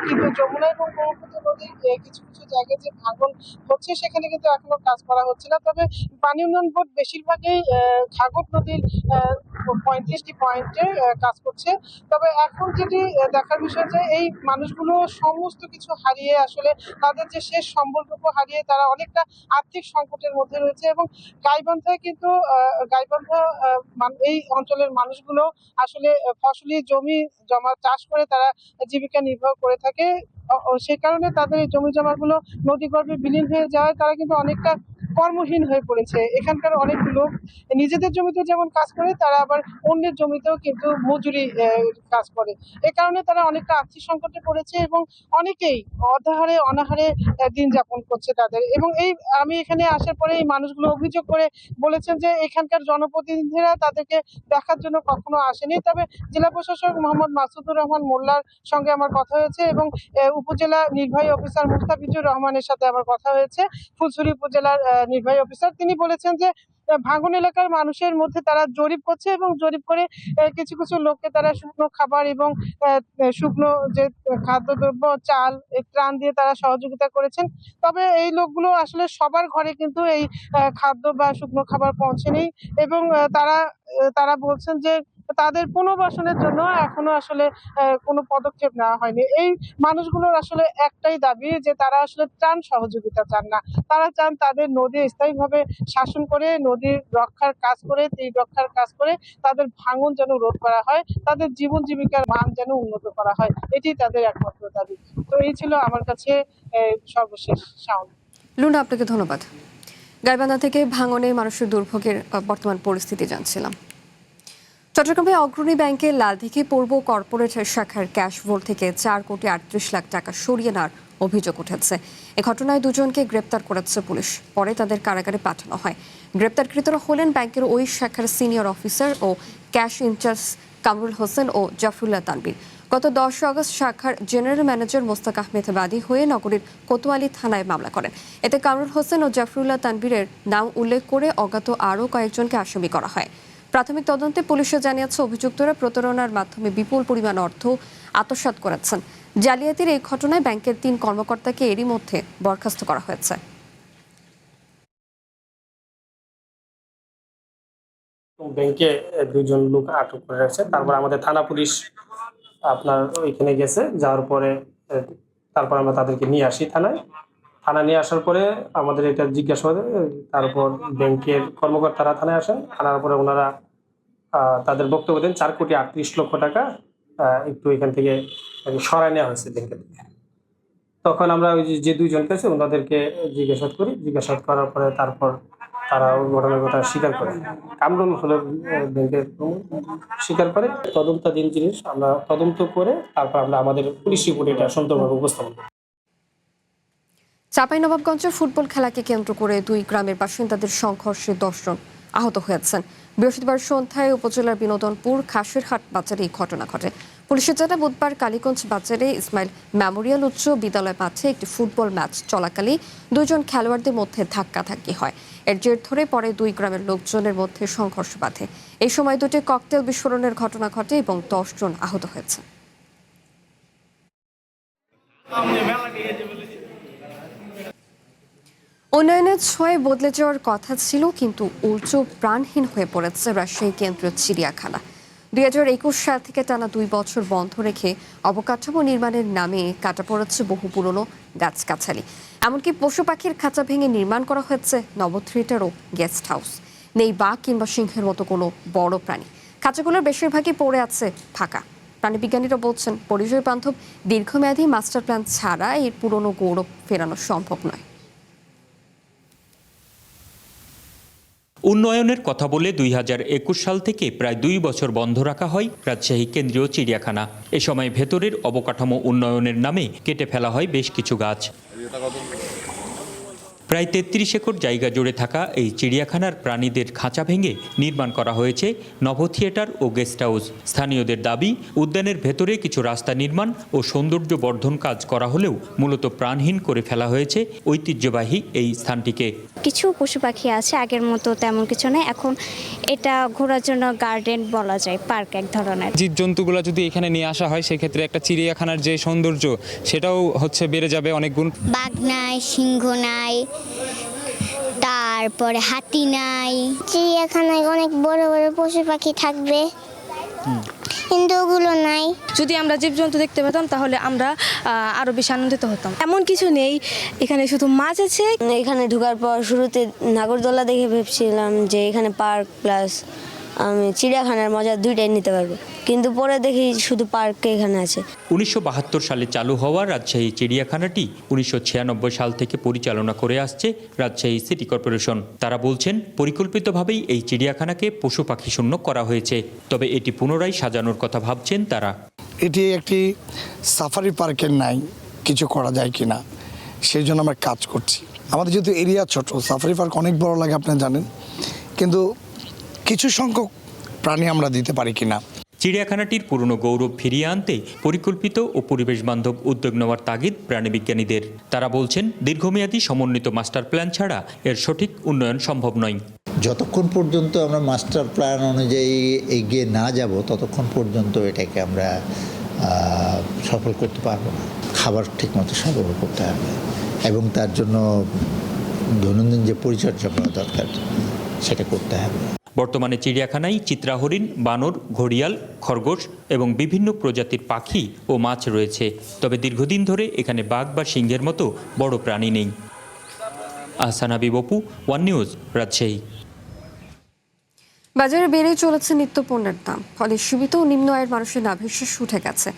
কিন্তু যমুনা এবং ব্রহ্মপুত্র নদীর কিছু কিছু জায়গায় যে ভাঙন হচ্ছে সেখানে কিন্তু এখনো কাজ করা হচ্ছে না। তবে পানি উন্নয়ন বোর্ড বেশিরভাগই ঘাঘট নদীর 35টি পয়েন্টে কাজ করছে। তবে এখন যেটি দেখার বিষয় যে এই মানুষগুলো সমস্ত কিছু হারিয়ে আসলে তাদের যে শেষ সম্বলটুকু হারিয়ে তারা অনেকটা আর্থিক সংকটের মধ্যে রয়েছে এবং গাইবান্ধায় কিন্তু এই অঞ্চলের মানুষগুলো আসলে ফসলি জমি জমা চাষ করে তারা জীবিকা নির্বাহ করে থাকে। সেই কারণে তাদের এই জমি জমাগুলো নদীগর্ভে বিলীন হয়ে যাওয়ায় তারা কিন্তু অনেকটা কর্মহীন হয়ে পড়েছে। এখানকার অনেক লোক নিজেদের জমিতে যেমন কাজ করে তারা আবার অন্যের জমিতেও কিন্তু মজুরি কাজ করে। এ কারণে তারা অনেকটা আর্থিক সংকটে পড়েছে এবং অনেকেই অনাহারে দিন যাপন করছে তাদের। এবং আমি এখানে আসার পরে এই মানুষগুলো অভিযোগ করে বলেছেন যে এখানকার জনপ্রতিনিধিরা তাদেরকে দেখার জন্য কখনো আসেনি। তবে জেলা প্রশাসক মোহাম্মদ মাসুদুর রহমান মোল্লার সঙ্গে আমার কথা হয়েছে এবং উপজেলা নির্বাহী অফিসার মুস্তাফিজুর রহমানের সাথে আমার কথা হয়েছে, ফুলছড়ি উপজেলার নির্বাহী অফিসার। তিনি বলেছেন যে ভাঙন এলাকার মানুষের মধ্যে তারা জরিপ করছে এবং জরিপ করে কিছু কিছু লোককে তারা শুকনো খাবার এবং শুকনো যে খাদ্যদ্রব্য চাল ত্রাণ দিয়ে তারা সহযোগিতা করেছেন। তবে এই লোকগুলো আসলে সবার ঘরে কিন্তু এই খাদ্য বা শুকনো খাবার পৌঁছেনি এবং তারা বলছেন যে তাদের পুনর্বাসনের জন্য এখনো আসলে কোনো পদক্ষেপ নেওয়া হয়নি। এই মানুষগুলোর আসলে একটাই দাবি যে তারা আসলে ত্রাণ সহযোগিতা চান না, তারা চান তাদের নদী স্থায়ীভাবে শাসন করে নদীর রক্ষার কাজ করে তাদের ভাঙন যেন রোধ করা হয়, তাদের জীবন জীবিকার মান যেন উন্নত করা হয়, এটি তাদের একমাত্র দাবি। তো এই ছিল আমার কাছে সর্বশেষ সাউন্ড। লুনা, আপনাকে ধন্যবাদ। গাইবান্ধা থেকে ভাঙনে মানুষের দুর্ভোগের বর্তমান পরিস্থিতি জানছিলাম। চট্টগ্রামে অগ্রণী ব্যাংকের লালদিঘি পূর্ব কর্পোরেট শাখার ক্যাশ ভোল্ট থেকে 4 কোটি 38 লাখ টাকা সরিয়ে নেওয়ার অভিযোগ উঠেছে। এ ঘটনায় দুজনকে গ্রেপ্তার করেছে পুলিশ, পরে তাদের কারাগারে পাঠানো হয়। গ্রেপ্তারকৃতরা হলেন ব্যাংকের ওই শাখার সিনিয়র অফিসার ও ক্যাশ ইনচার্জ কামরুল হোসেন ও জাফরুল্লাহ তানবীর। গত 10 আগস্ট শাখার জেনারেল ম্যানেজার মোস্তাক আহমেদ বাদী হয়ে নগরীর কোতোয়ালি থানায় মামলা করেন। এতে কামরুল হোসেন ও জাফরুল্লাহ তানবীরের নাম উল্লেখ করে অজ্ঞাত আরও কয়েকজনকে আসামি করা হয়। প্রাথমিক তদন্তে পুলিশে জানিয়েছে অভিযুক্তরা প্রতারণার মাধ্যমে বিপুল পরিমাণ অর্থ আত্মসাৎ করেছেন। জালিয়াতির এই ঘটনায় ব্যাংকের 3 কর্মকর্তাকে এরই মধ্যে বরখাস্ত করা হয়েছে। ব্যাংকে 2 জন লোক আটক করে রাখছে। তারপর আমাদের থানা পুলিশ আপনার ওইখানে গেছে, যাওয়ার পরে তারপর আমরা তাদেরকে নিয়ে আসি থানা নিয়ে আসার পরে আমাদের এটা জিজ্ঞাসাবাদে তারপর ব্যাংকের কর্মকর্তারা থানায় আসেন। আনার পরে ওনারা তাদের বক্তব্য দেন 4 কোটি 38 লক্ষ টাকা একটু এখান থেকে সরাই নেওয়া হয়েছে ব্যাংকের থেকে। তখন আমরা ওই যে 2 জনকে আছে ওনাদেরকে জিজ্ঞাসাবাদ করার পরে তারপর তারা ওই ঘটনার কথা স্বীকার করে। কামরুল হলো ব্যাংকের স্বীকার করে। তদন্তাধীন জিনিস আমরা তদন্ত করে তারপর আমরা আমাদের পুলিশ রিপোর্টে এটা সুন্দরভাবে উপস্থাপন করি। চাঁপাইনবাবগঞ্জে ফুটবল খেলাকে কেন্দ্র করে 2 গ্রামের বাসিন্দাদের সংঘর্ষে 10 জন আহত হয়েছেন। বৃহস্পতিবার সন্ধ্যায় উপজেলার বিনোদনপুর খাসিরহাট বাজারে এই ঘটনা ঘটে। পুলিশের জানায় বুধবার কালীগঞ্জ বাজারে ইসমাইল মেমোরিয়াল উচ্চ বিদ্যালয় মাঠে একটি ফুটবল ম্যাচ চলাকালে 2 জন খেলোয়াড়দের মধ্যে ধাক্কাধাক্কি হয়। এর জের ধরে পরে 2 গ্রামের লোকজনের মধ্যে সংঘর্ষ বাধে। এই সময় 2টি ককটেল বিস্ফোরণের ঘটনা ঘটে এবং 10 জন আহত হয়েছে। উন্নয়নের ছোঁয়ায় বদলে যাওয়ার কথা ছিল, কিন্তু উল্টো প্রাণহীন হয়ে পড়েছে রাজশাহী কেন্দ্রীয় চিড়িয়াখানা। 2021 সাল থেকে টানা 2 বছর বন্ধ রেখে অবকাঠামো নির্মাণের নামে কাটা পড়েছে বহু পুরনো গাছগাছালি। এমনকি পশু পাখির খাঁচা ভেঙে নির্মাণ করা হয়েছে নব থিয়েটার ও গেস্ট হাউস। নেই বাঘ কিংবা সিংহের মতো কোনো বড় প্রাণী। খাঁচাগুলোর বেশিরভাগই পড়ে আছে ফাঁকা। প্রাণীবিজ্ঞানীরা বলছেন পরিবেশ বান্ধব দীর্ঘমেয়াদী মাস্টার প্ল্যান ছাড়া এর পুরনো গৌরব ফেরানো সম্ভব নয়। উন্নয়নের কথা বলে 2021 সাল থেকে প্রায় 2 বছর বন্ধ রাখা হয় রাজশাহী কেন্দ্রীয় চিড়িয়াখানা। এ সময় ভেতরের অবকাঠামো উন্নয়নের নামে কেটে ফেলা হয় বেশ কিছু গাছ। প্রায় 33 একর জায়গা জুড়ে থাকা এই চিড়িয়াখানার প্রাণীদের খাঁচা ভেঙে নির্মাণ করা হয়েছে নভ থিয়েটার ও গেস্ট হাউস। স্থানীয়দের দাবি, উদ্যানের ভেতরে কিছু রাস্তা নির্মাণ ও সৌন্দর্য বর্ধন কাজ করা হলেও মূলত প্রাণহীন করে ফেলা হয়েছে ঐতিহ্যবাহী এই স্থানটিকে। কিছু পশু পাখি আছে, আগের মতো তেমন কিছু নেই। এখন এটা ঘোরার জন্য গার্ডেন বলা যায়, পার্ক এক ধরনের। জীবজন্তুগুলো যদি এখানে নিয়ে আসা হয় সেক্ষেত্রে একটা চিড়িয়াখানার যে সৌন্দর্য সেটাও বেড়ে যাবে অনেক গুণ। বাঘ নাই, সিংহ নাই, তারপরে হাতি নাই। চিড়িয়াখানায় অনেক বড় বড় পশু পাখি থাকবে, কিন্তু ওগুলো নাই। যদি আমরা জীবজন্তু দেখতে পেতাম তাহলে আমরা আরো বেশি আনন্দিত হতাম। এমন কিছু নেই, এখানে শুধু মাছ আছে। এখানে ঢোকার পর শুরুতে নাগরদোলা দেখে ভেবেছিলাম যে এখানে পার্ক প্লাস আমি চিড়িয়াখানার মজা দুইটাই নিতে পারবো, কিন্তু পরে দেখি শুধু পার্ক এখানে আছে। 1972 সালে চালু হওয়া রাজশাহী চিড়িয়াখানাটি 1996 সাল থেকে পরিচালনা করে আসছে রাজশাহী সিটি কর্পোরেশন। তারা বলছেন পরিকল্পিতভাবেই এই চিড়িয়াখানাকে পশু পাখি শূন্য করা হয়েছে, তবে এটি পুনরায় সাজানোর কথা ভাবছেন তারা। এটি একটি সাফারি পার্কের নাই, কিছু করা যায় কিনা সেই জন্য আমরা কাজ করছি। আমাদের যেহেতু এরিয়া ছোট, সাফারি পার্ক অনেক বড় লাগে আপনারা জানেন, কিন্তু কিছু সংখ্যক প্রাণী আমরা দিতে পারি কিনা। চিড়িয়াখানাটির পুরনো গৌরব ফিরিয়ে আনতে পরিকল্পিত ও পরিবেশ বান্ধব উদ্যোগ নেওয়ার তাগিদ প্রাণীবিজ্ঞানীদের। তারা বলছেন দীর্ঘমেয়াদী সমন্বিত মাস্টার প্ল্যান ছাড়া এর সঠিক উন্নয়ন সম্ভব নয়। যতক্ষণ পর্যন্ত আমরা মাস্টার প্ল্যান অনুযায়ী এগিয়ে না যাব ততক্ষণ পর্যন্ত এটাকে আমরা সফল করতে পারবো না। খাবার ঠিকমতো সরবরাহ করতে হবে এবং তার জন্য দৈনন্দিন যে পরিচর্যা করা দরকার সেটা করতে হবে। বর্তমানে চিড়িয়াখানায় চিত্রা হরিণ, বানর, ঘড়িয়াল, খরগোশ এবং বিভিন্ন প্রজাতির পাখি ও মাছ রয়েছে। তবে দীর্ঘদিন ধরে এখানে বাঘ বা সিংহের মতো বড় প্রাণী নেই। Ahsan Habib Apu, one news, Rajshahi. বাজারে বেড়ে চলেছে নিত্য পণ্যের দাম, ফলে সীমিত ও নিম্ন আয়ের মানুষের নাভিশ্বাস উঠে গেছে।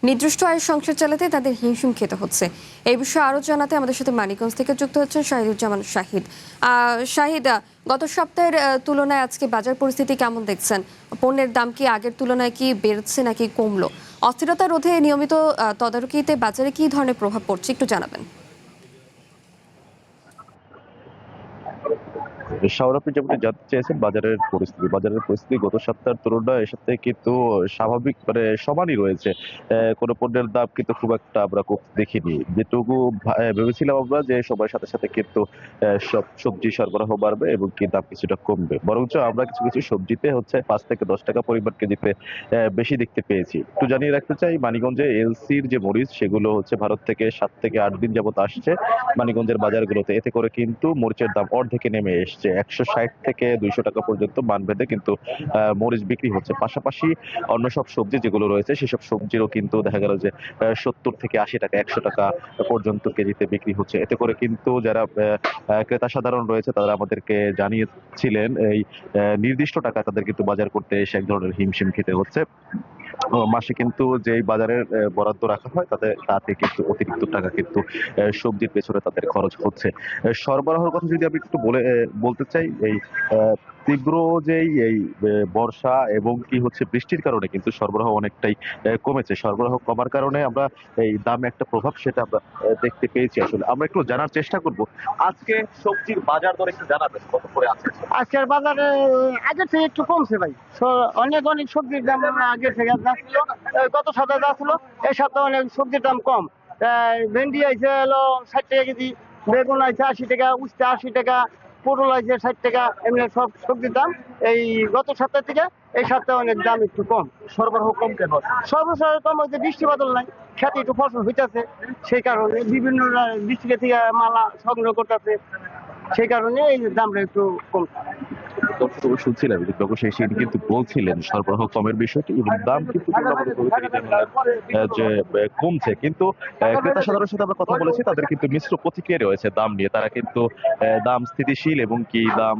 নির্দিষ্ট আয়ের সংসার চালাতে তাদের হিমশিম খেতে হচ্ছে। এই বিষয়ে আরও জানাতে আমাদের সাথে মানিকগঞ্জ থেকে যুক্ত হচ্ছেন শাহিদুজ্জামান শাহিদ। শাহিদ, গত সপ্তাহের তুলনায় আজকে বাজার পরিস্থিতি কেমন দেখছেন? পণ্যের দাম কি আগের তুলনায় কি বেড়েছে নাকি কমলো? অস্থিরতা রোধে নিয়মিত তদারকিতে বাজারে কি ধরনের প্রভাব পড়ছে একটু জানাবেন। শাওন, যেমন জানতে চেয়েছেন বাজারের পরিস্থিতি গত সপ্তাহের তুলনায় এ সপ্তাহে কিন্তু স্বাভাবিক সমানই রয়েছে। কোনো পণ্যের দাম কিন্তু খুব একটা আমরা দেখিনি। যেটুকু ভেবেছিলাম আমরা যে সময়ের সাথে সাথে কিন্তু সব সবজি সরবরাহ বাড়বে এবং কি দাম কিছুটা কমবে, বরঞ্চ আমরা কিছু কিছু সবজিতে 5 থেকে 10 টাকা পরিমাণ কেজিতে বেশি দেখতে পেয়েছি। একটু জানিয়ে রাখতে চাই, মানিকগঞ্জে এলসির যে মরিচ সেগুলো ভারত থেকে 7 থেকে 8 দিন যাবত আসছে মানিকগঞ্জের বাজারগুলোতে। এতে করে কিন্তু মরিচের দাম অর্ধেকে নেমে এসছে। 160 থেকে 200 টাকা পর্যন্ত মানভেদে কিন্তু মরিচ বিক্রি হচ্ছে। পাশাপাশি অন্য সব সবজি যেগুলো রয়েছে সেসব সবজিরও কিন্তু দেখা গেল যে 70 থেকে 80 টাকা, 100 টাকা পর্যন্ত কেজিতে বিক্রি হচ্ছে। এতে করে কিন্তু যারা ক্রেতা সাধারণ রয়েছে তারা আমাদেরকে জানিয়েছিলেন এই নির্দিষ্ট টাকা তাদের কিন্তু বাজার করতে এসে এক ধরনের হিমশিম খেতে হচ্ছে। মাসে কিন্তু যেই বাজারের বরাদ্দ রাখা হয় তাতে কিন্তু অতিরিক্ত টাকা কিন্তু সবজির পেছনে তাদের খরচ হচ্ছে। সরবরাহের কথা যদি আমি একটু বলতে চাই, এই তীব্র যেই এই বর্ষা এবং কি বৃষ্টির কারণে কিন্তু সরবরাহ অনেকটাই কমেছে। সরবরাহ কমার কারণে আমরা এই দামে একটা প্রভাব সেটা আমরা দেখতে পেয়েছি। আসলে আমরা একটু জানার চেষ্টা করব, আজকে সবজির বাজার দর একটু জানাবেন কত করে আছে? আজকের বাজারে আগের থেকে একটু কমছে ভাই, অনেক সবজির দাম আগের থেকে যাচ্ছিল, গত সপ্তাহে যাচ্ছিল, এই সপ্তাহে অনেক সবজির দাম কম। ভেন্ডি আছে 60 টাকা কেজি, বেগুন আছে 80 টাকা, উস্তা 80 টাকা, পটল আছে 60 টাকা, এমনি সব সবজির দাম এই গত সপ্তাহ থেকে এই সপ্তাহে অনেক দাম একটু কম। সরবরাহ কম কেন? সর্বসাধারণ কম হচ্ছে বৃষ্টি বাদল নাই, খেতে একটু ফসল হইতেছে, সেই কারণে বিভিন্ন ডিস্ট্রিক্ট থেকে মালা সংগ্রহ করতেছে, সেই কারণে এই দামটা একটু কম। দর্শক শুনছিলেন সেটি কিন্তু বলছিলেন সরবরাহ কমের বিষয়টি এবং দাম কিন্তু যে কমছে, কিন্তু ক্রেতা সাধারণের সাথে আমরা কথা বলেছি, তাদের কিন্তু মিশ্র প্রতিক্রিয়া রয়েছে দাম নিয়ে। তারা কিন্তু দাম স্থিতিশীল এবং কি দাম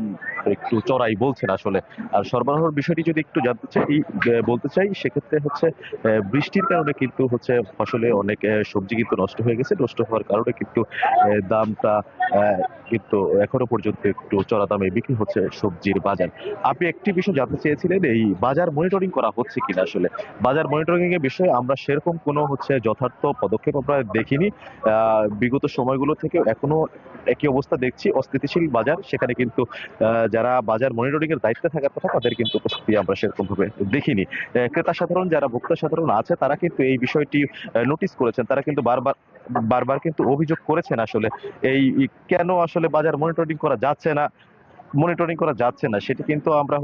একটু চড়াই বলছেন আসলে। আর সরবরাহের বিষয়টি যদি একটু জানতে চাই বলতে চাই, সেক্ষেত্রে হচ্ছে বৃষ্টির কারণে কিন্তু হচ্ছে ফসলে অনেক সবজি কিন্তু নষ্ট হয়ে গেছে। নষ্ট হওয়ার কারণে কিন্তু দামটা কিন্তু এখনো পর্যন্ত একটু চড়া দামে বিক্রি হচ্ছে সবজির বাজার। আপনি একটি বিষয় জানতে চেয়েছিলেন, এই বাজার মনিটরিং করা হচ্ছে কিনা। আসলে বাজার মনিটরিং এর বিষয়ে আমরা সেরকম কোনো যথার্থ পদক্ষেপ আমরা দেখিনি। বিগত সময়গুলো থেকে এখনো একই অবস্থা দেখছি, অস্থিতিশীল বাজার। সেখানে কিন্তু যারা বাজার মনিটরিং এর দায়িত্বে থাকার কথা, তাদের কিন্তু উপস্থিতি আমরা সেরকম ভাবে দেখিনি। ক্রেতা সাধারণ, যারা ভোক্তা সাধারণ আছে, তারা কিন্তু এই বিষয়টি নোটিস করেছেন। তারা কিন্তু বারবার কিন্তু অভিযোগ করেছেন আসলে এই কেন আসলে বাজার মনিটরিং করা যাচ্ছে না সেটি কিন্তু আমরা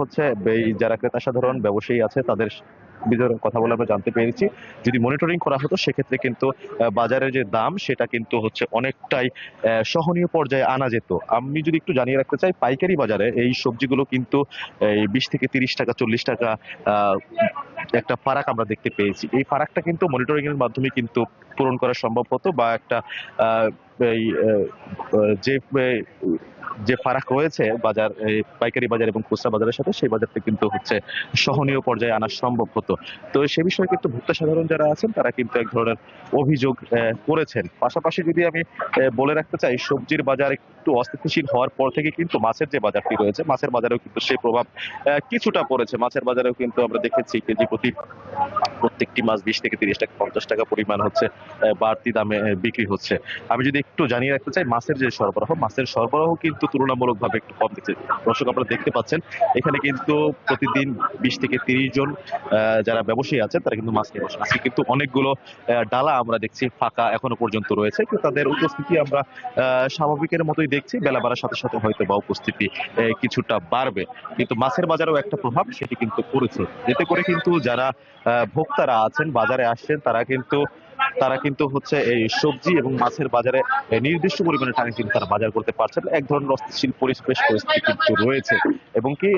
এই যারা ক্রেতা সাধারণ ব্যবসায়ী আছে তাদের ভিতরে কথা বলে আমরা জানতে পেরেছি। যদি মনিটরিং করা হতো সেক্ষেত্রে কিন্তু বাজারের যে দাম সেটা কিন্তু অনেকটাই সহনীয় পর্যায়ে আনা যেত। আমি যদি একটু জানিয়ে রাখতে চাই, পাইকারি বাজারে এই সবজিগুলো কিন্তু এই 20 থেকে 30 টাকা 40 টাকা একটা ফারাক আমরা দেখতে পেয়েছি। এই ফারাকটা কিন্তু মনিটরিং এর মাধ্যমে কিন্তু পূরণ করা সম্ভব হতো, বা একটা যে ফারাক রয়েছে বাজার পাইকারি বাজার এবং খুচরা বাজারের সাথে, সেই বাজারটা কিন্তু সহনীয় পর্যায়ে আনা সম্ভব হতো। তো সে বিষয়ে কিন্তু ভোক্তা সাধারণ যারা আছেন তারা কিন্তু এক ধরনের অভিযোগ করেছেন। পাশাপাশি যদি আমি বলে রাখতে চাই, সবজির বাজার একটু অস্থিতিশীল হওয়ার পর থেকে কিন্তু মাছের যে বাজারটি রয়েছে, মাছের বাজারেও কিন্তু সেই প্রভাব কিছুটা পড়েছে। মাছের বাজারেও কিন্তু আমরা দেখেছি কেজি প্রতি প্রত্যেকটি মাছ 20 থেকে 30 টাকা 50 টাকা পরিমাণ বাড়তি দামে বিক্রি হচ্ছে। আমি যদি একটু জানিয়ে রাখতে চাই, মাছের সরবরাহ কিন্তু তুলনামূলকভাবে একটু কম দিচ্ছে। দর্শক আপনারা দেখতে পাচ্ছেন, এখানে কিন্তু প্রতিদিন 20 থেকে 30 জন যারা ব্যবসায়ী আছেন তারা কিন্তু মাছ নিয়ে বসে। আজকে কিন্তু অনেকগুলো ডালা আমরা দেখছি ফাঁকা এখনো পর্যন্ত রয়েছে, কিন্তু তাদের উপস্থিতি আমরা স্বাভাবিকের মতোই দেখছি। বেলা বাড়ার সাথে সাথে হয়তো বা উপস্থিতি কিছুটা বাড়বে, কিন্তু মাছের বাজারেও একটা প্রভাব সেটি কিন্তু পড়েছে। এতে করে কিন্তু যারা ভোক্তারা আছেন, বাজারে আসছেন, তারা কিন্তু এই সবজি এবং মাছের বাজারে নির্দিষ্ট পরিমাণে টাকা কিন্তু তারা বাজার করতে পারছেন। এক ধরনের অস্থিতিশীল পরিস্থিতি কিন্তু রয়েছে, এবং কি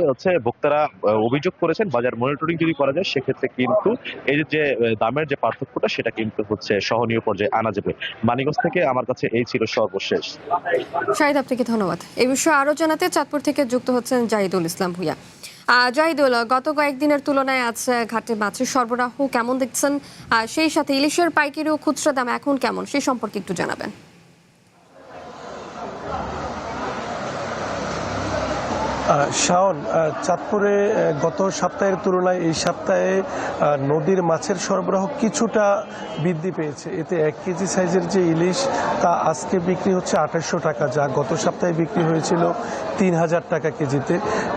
ভোক্তারা অভিযোগ করেছেন বাজার মনিটরিং যদি করা যায় সেক্ষেত্রে কিন্তু এই যে দামের যে পার্থক্যটা সেটা কিন্তু সহনীয় পর্যায়ে আনা যাবে। মানিকগঞ্জ থেকে আমার কাছে এই ছিল সর্বশেষ। শাহিদ, আপনাকে ধন্যবাদ। এই বিষয়ে আরো জানাতে চাঁদপুর থেকে যুক্ত হচ্ছেন জাহিদুল ইসলাম ভূঁইয়া। জাহিদুল, গত কয়েকদিনের তুলনায় আছে ঘাটে মাছের সরবরাহ কেমন দেখছেন? সেই সাথে ইলিশের পাইকারি ও খুচরা দাম এখন কেমন, সেই সম্পর্কে একটু জানাবেন। শাওন, চাঁদপুরে গত সপ্তাহের তুলনায় এই সপ্তাহে নদীর মাছের সরবরাহ কিছুটা বৃদ্ধি পেয়েছে। এতে 1 কেজি সাইজের যে ইলিশ তা আজকে বিক্রি হচ্ছে 2800 টাকা, যা গত সপ্তাহে বিক্রি হয়েছিল 3000 টাকা কেজিতে।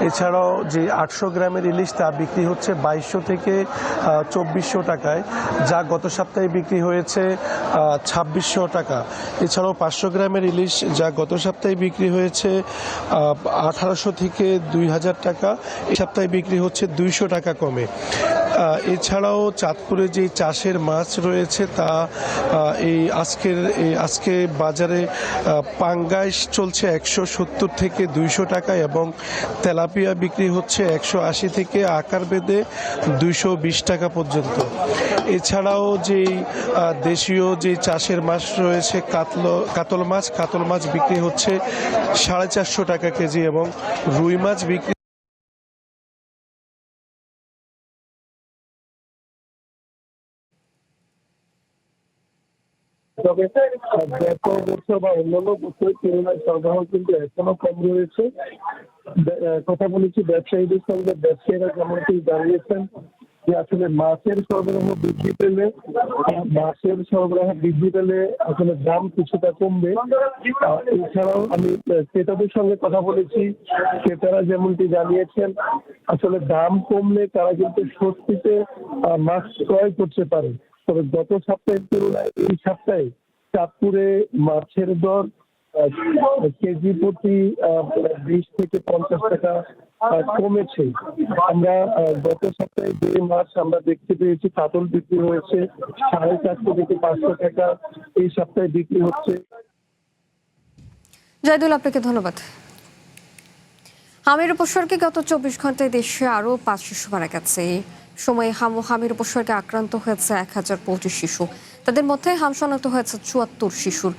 এছাড়াও যে 800 গ্রামের ইলিশ তা বিক্রি হচ্ছে 2200 থেকে 2400 টাকায়, যা গত সপ্তাহে বিক্রি হয়েছে 2600 টাকা। এছাড়াও 500 গ্রামের ইলিশ যা গত সপ্তাহে বিক্রি হয়েছে 1800 থেকে 2000 টাকা, এই সপ্তাহে বিক্রি হচ্ছে 200 টাকা কমে। এছাড়াও চাঁদপুরে যে চাষের মাছ রয়েছে তা আজকে বাজারে পাঙ্গাস চলছে 170 থেকে 200 টাকা, এবং তেলাপিয়া বিক্রি হচ্ছে 180 থেকে আকার বেঁধে 220 টাকা পর্যন্ত। এছাড়াও যেই দেশীয় যে চাষের মাছ রয়েছে কাতল মাছ বিক্রি হচ্ছে 450 টাকা কেজি, এবং রুই মাছ বিক্রি তবে গত বছর বা অন্যান্য বছরের তুলনায় সরবরাহ কিন্তু এখনো কম রয়েছে। কথা বলেছি ব্যবসায়ীদের সঙ্গে, ব্যবসায়ীরা যেমনটি জানিয়েছেন যে আসলে মাছের সরবরাহ বৃদ্ধি পেলে আসলে দাম কিছুটা কমবে। এছাড়াও আমি ক্রেতাদের সঙ্গে কথা বলেছি, ক্রেতারা যেমনটি জানিয়েছেন আসলে দাম কমলে তারা কিন্তু স্বস্তিতে মাছ ক্রয় করতে পারে। তবে গত সপ্তাহের তুলনায় এই সপ্তাহে চাঁদপুরে মাছের দর কেজি প্রতি 20 থেকে 50 টাকা কমেছে। আমরা গত সপ্তাহে যে মাছ আমরা দেখতে পেয়েছি, কাতল বিক্রি হয়েছে 450 থেকে 500 টাকা, এই সপ্তাহে বিক্রি হচ্ছে। জাহিদুল, আপনাকে ধন্যবাদ। হামির উপসর্গে গত 24 ঘন্টায় দেশে আরও 5 শিশু মারা গেছে। এই সময়ে হামির উপসর্গে আক্রান্ত হয়েছে 1025 শিশু। তাদের মধ্যে হাম শনাক্ত হয়েছে 74 শিশুর।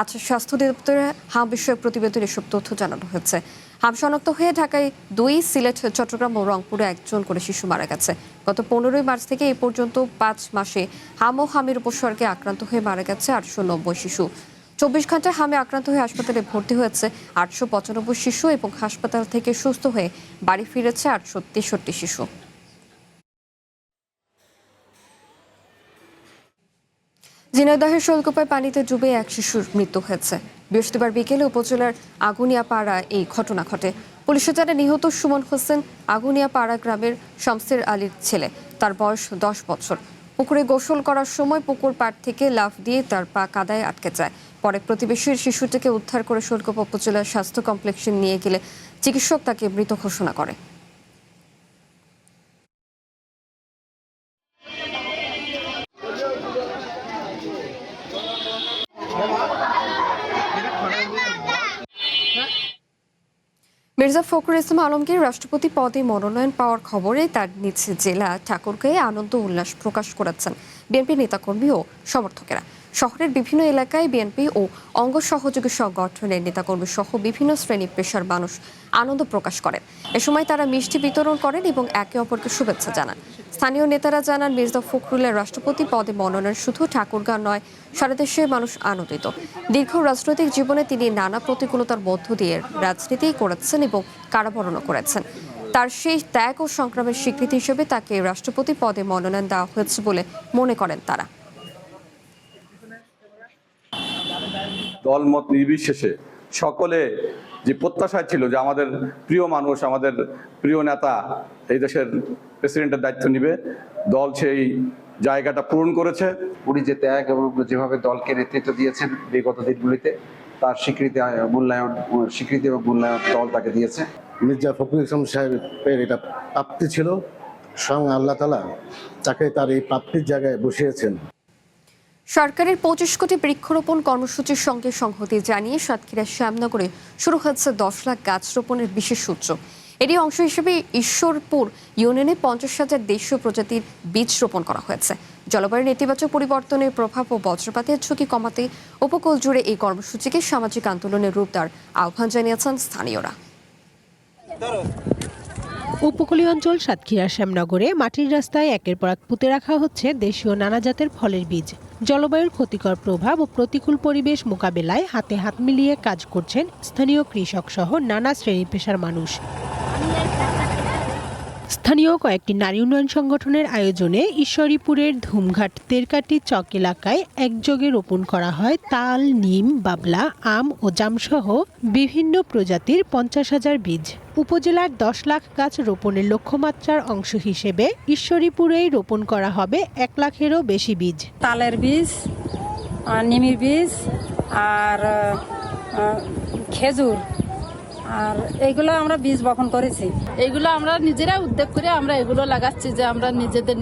আজ স্বাস্থ্য অধিদপ্তরে হাম বিষয়ক প্রতিবেদনে এসব তথ্য জানানো হয়েছে। হাম শনাক্ত হয়ে ঢাকায় 2, সিলেট, চট্টগ্রাম ও রংপুরে 1 জন করে শিশু মারা গেছে। গত 15 মার্চ থেকে এই পর্যন্ত 5 মাসে হামির উপসর্গে আক্রান্ত হয়ে মারা গেছে 890 শিশু। 24 ঘন্টায় হামে আক্রান্ত হয়ে হাসপাতালে ভর্তি হয়েছে 895 শিশু এবং হাসপাতাল থেকে সুস্থ হয়ে বাড়ি ফিরেছে 863 শিশু। ঝিনাইদহের শোলকুপায় পানিতে ডুবে 1 শিশুর মৃত্যু হয়েছে। বৃহস্পতিবার বিকেলে উপজেলার আগুনিয়াপাড়া এই ঘটনা ঘটে। পুলিশের জানায় নিহত সুমন হোসেন আগুনিয়াপাড়া গ্রামের শামসের আলীর ছেলে। তার বয়স 10 বছর। পুকুরে গোসল করার সময় পুকুর পাড় থেকে লাফ দিয়ে তার পা কাদায় আটকে যায়। পরে প্রতিবেশীর শিশুটিকে উদ্ধার করে শোলকুপা উপজেলার স্বাস্থ্য কমপ্লেক্সে নিয়ে গেলে চিকিৎসক তাকে মৃত ঘোষণা করে। মির্জা ফখরুল ইসলাম আলমগীর রাষ্ট্রপতি পদে মনোনয়ন পাওয়ার খবরে তার নিজ জেলা ঠাকুরগাঁয়ে আনন্দ উল্লাস প্রকাশ করেছেন বিএনপি নেতাকর্মী ও সমর্থকেরা। শহরের বিভিন্ন এলাকায় বিএনপি ও অঙ্গ সহযোগী সংগঠনের নেতাকর্মী সহ বিভিন্ন শ্রেণী পেশার মানুষ আনন্দ প্রকাশ করেন। এ সময় তারা মিষ্টি বিতরণ করেন এবং একে অপরকে শুভেচ্ছা জানান। স্থানীয় নেতারা জানান, মির্জা ফখরুলের রাষ্ট্রপতি পদে মনোনয়ন শুধু ঠাকুরগাঁও নয়, সারা দেশের মানুষ আনন্দিত। দীর্ঘ রাজনৈতিক জীবনে তিনি নানা প্রতিকূলতার মধ্য দিয়ে রাজনীতি করেছেন এবং কারাবরণও করেছেন। তার সেই ত্যাগ ও সংগ্রামের স্বীকৃতি হিসেবে তাকে রাষ্ট্রপতি পদে মনোনয়ন দেওয়া হয়েছে বলে মনে করেন তারা। দলমত নির্বিশেষে সকলে যে প্রত্যাশা ছিল যে আমাদের প্রিয় মানুষ, আমাদের প্রিয় নেতা এই দেশের প্রেসিডেন্টের দায়িত্ব নেবে, দল সেই জায়গাটা পূরণ করেছে। উনি যে ত্যাগ এবং যেভাবে দলকে নেতৃত্ব দিয়েছেন বিগত দিনগুলিতে, তার স্বীকৃতি এবং মূল্যায়ন দল তাকে দিয়েছে। মির্জা ফখরুল ইসলাম সাহেবের এটা প্রাপ্তি ছিল, স্বয়ং আল্লাহ তাআলা তাকে তার এই প্রাপ্তির জায়গায় বসিয়েছেন। সরকারের 25 কোটি বৃক্ষরোপণ কর্মসূচির সঙ্গে সংহতি জানিয়ে সাতক্ষীরার শ্যামনগরে শুরু হচ্ছে 10 লাখ গাছ রোপণের বিশেষ উৎসব। এরই অংশ হিসেবে ঈশ্বরপুর ইউনিয়নে 50,000 দেশীয় প্রজাতির বীজ রোপণ করা হয়েছে। জলবায়ুর নেতিবাচক পরিবর্তনের প্রভাব ও বজ্রপাতের ঝুঁকি কমাতে উপকূল জুড়ে এই কর্মসূচিকে সামাজিক আন্দোলনের রূপ দেওয়ার আহ্বান জানিয়েছেন স্থানীয়রা। উপকূলীয় অঞ্চল সাতক্ষীরার শ্যামনগরে মাটির রাস্তায় একের পর এক পুঁতে রাখা হচ্ছে দেশীয় নানা জাতের ফলের বীজ। জলবায়ুর ক্ষতিকর প্রভাব ও প্রতিকূল পরিবেশ মোকাবেলায় হাতে হাত মিলিয়ে কাজ করছেন স্থানীয় কৃষক সহ নানা শ্রেণী পেশার মানুষ। স্থানীয় কয়েকটি নারী উন্নয়ন সংগঠনের আয়োজনে ঈশ্বরীপুরের ধুমঘাট তেরকাটি চক এলাকায় একযোগে রোপণ করা হয় তাল, নিম, বাবলা, আম ও জামসহ বিভিন্ন প্রজাতির 50,000 বীজ। উপজেলার 10 লাখ গাছ রোপণের লক্ষ্যমাত্রার অংশ হিসেবে ঈশ্বরীপুরেই রোপণ করা হবে 1 লাখেরও বেশি বীজ। তালের বীজ, নিমের বীজ আর খেজুর, আর এইগুলো আমরা বীজ বপন করেছি। এইগুলো আমরা নিজেরা উদ্যোগ করে আমরা এগুলো লাগাচ্ছি যে আমরা নিজেদের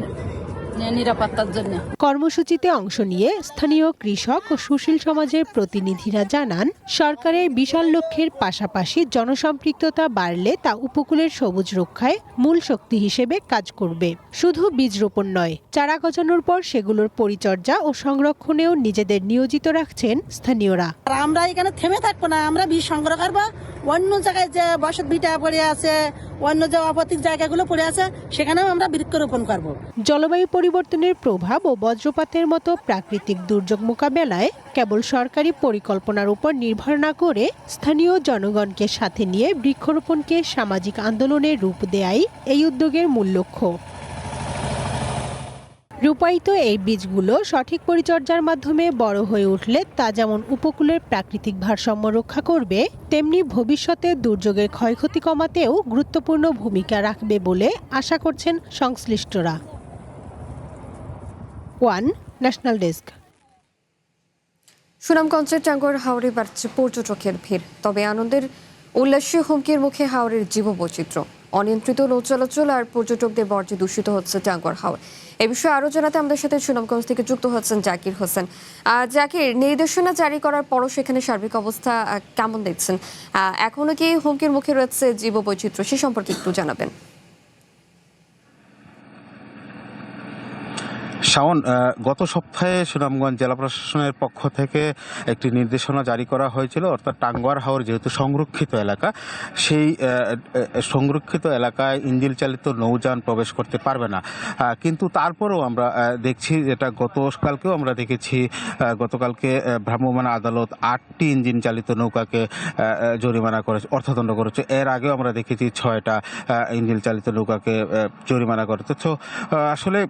নিরাপত্তার জন্য। কর্মসূচিতে অংশ নিয়ে স্থানীয় কৃষক ও সুশীল সমাজের প্রতিনিধিরা জানান, সরকারের বিশাল লক্ষ্যের পাশাপাশি জনসম্পৃক্ততা বাড়লে তা উপকূলের সবুজ রক্ষায় মূল শক্তি হিসেবে কাজ করবে। শুধু বীজ রোপণ নয়, চারা গজানোর পর সেগুলোর পরিচর্যা ও সংরক্ষণেও নিজেদের নিয়োজিত রাখছেন স্থানীয়রা। আমরা এখানে থেমে থাকবো না, আমরা বীজ সংগ্রহ করবো। অন্য জায়গায় যে বসত ভিটা পড়ে আছে, অন্য যে অপতিক জায়গাগুলো পড়ে আছে, সেখানেও আমরা বৃক্ষরোপণ করব। জলবায়ু পরিবর্তনের প্রভাব ও বজ্রপাতের মতো প্রাকৃতিক দুর্যোগ মোকাবেলায় কেবল সরকারি পরিকল্পনার উপর নির্ভর না করে স্থানীয় জনগণকে সাথে নিয়ে বৃক্ষরোপণকে সামাজিক আন্দোলনের রূপ দেয়াই এই উদ্যোগের মূল লক্ষ্য। রূপায়িত এই বীজগুলো সঠিক পরিচর্যার মাধ্যমে বড় হয়ে উঠলে তা যেমন উপকূলের প্রাকৃতিক ভারসাম্য রক্ষা করবে, তেমনি ভবিষ্যতে দুর্যোগের ক্ষয়ক্ষতি কমাতেও গুরুত্বপূর্ণ ভূমিকা রাখবে বলে আশা করছেন সংশ্লিষ্টরা। One national desk. সুনামগঞ্জের টাঙ্গুয়ার হাওরে বাড়ছে পর্যটকের ভিড়, তবে আনন্দের উল্লাসে হুমকির মুখে হাওরের জীববৈচিত্র্য। অনিয়ন্ত্রিত নৌ চলাচল আর পর্যটকদের বর্জ্যে দূষিত হচ্ছে টাঙ্গুয়ার হাওর। এ বিষয়ে আরো জানাতে আমাদের সাথে সুনামগঞ্জ থেকে যুক্ত হচ্ছেন জাকির হোসেন। জাকির, নির্দেশনা জারি করার পরও সেখানে সার্বিক অবস্থা কেমন দেখছেন? এখনো কি হুমকির মুখে রয়েছে জীববৈচিত্র্য, সে সম্পর্কে একটু জানাবেন। শাওন, গত সপ্তাহে সুনামগঞ্জ জেলা প্রশাসনের পক্ষ থেকে একটি নির্দেশনা জারি করা হয়েছিল, অর্থাৎ টাঙ্গুয়ার হাওর যেহেতু সংরক্ষিত এলাকা, সেই সংরক্ষিত এলাকায় ইঞ্জিন চালিত নৌযান প্রবেশ করতে পারবে না। কিন্তু তারপরেও আমরা দেখছি, যেটা গতকালকেও আমরা দেখেছি, গতকালকে ভ্রাম্যমাণ আদালত 8টি ইঞ্জিন চালিত নৌকাকে জরিমানা করেছে, অর্থদণ্ড করেছে। এর আগেও আমরা দেখেছি 6টা ইঞ্জিন চালিত নৌকাকে জরিমানা করেছে। তো আসলে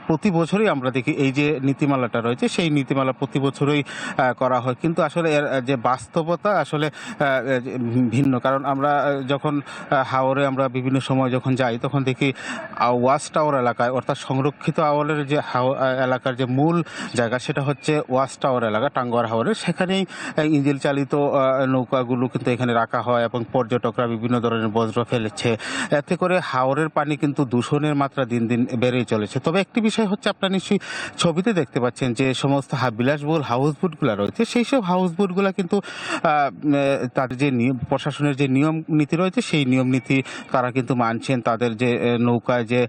প্রতি বছরই আমরা দেখি এই যে নীতিমালাটা রয়েছে, সেই নীতিমালা প্রতি বছরই করা হয়, কিন্তু আসলে এর যে বাস্তবতা আসলে ভিন্ন। কারণ আমরা যখন হাওরে আমরা বিভিন্ন সময় যখন যাই, তখন দেখি ওয়াচ টাওয়ার এলাকায়, অর্থাৎ সংরক্ষিত হাওরের যে এলাকার যে মূল জায়গা, সেটা হচ্ছে ওয়াচ টাওয়ার এলাকা টাঙ্গুয়ার হাওরের। সেখানেই ইঞ্জিন চালিত নৌকাগুলো কিন্তু এখানে রাখা হয় এবং পর্যটকরা বিভিন্ন ধরনের বজ্র ফেলেছে। এতে করে হাওরের পানি কিন্তু দূষণের মাত্রা দিন দিন বেড়েই চলেছে। তবে একটি বিষয় হচ্ছে, আপনারা নিশ্চয়ই ছবিতে দেখতে পাচ্ছেন যে সমস্ত বিলাসবহুল হাউস বোটগুলো রয়েছে, সেই সব হাউস বোটগুলো কিন্তু তাদের যে প্রশাসনের যে নিয়ম নীতি রয়েছে, সেই নিয়ম নীতি তারা কিন্তু মানছেন। তাদের যে নৌকায় যে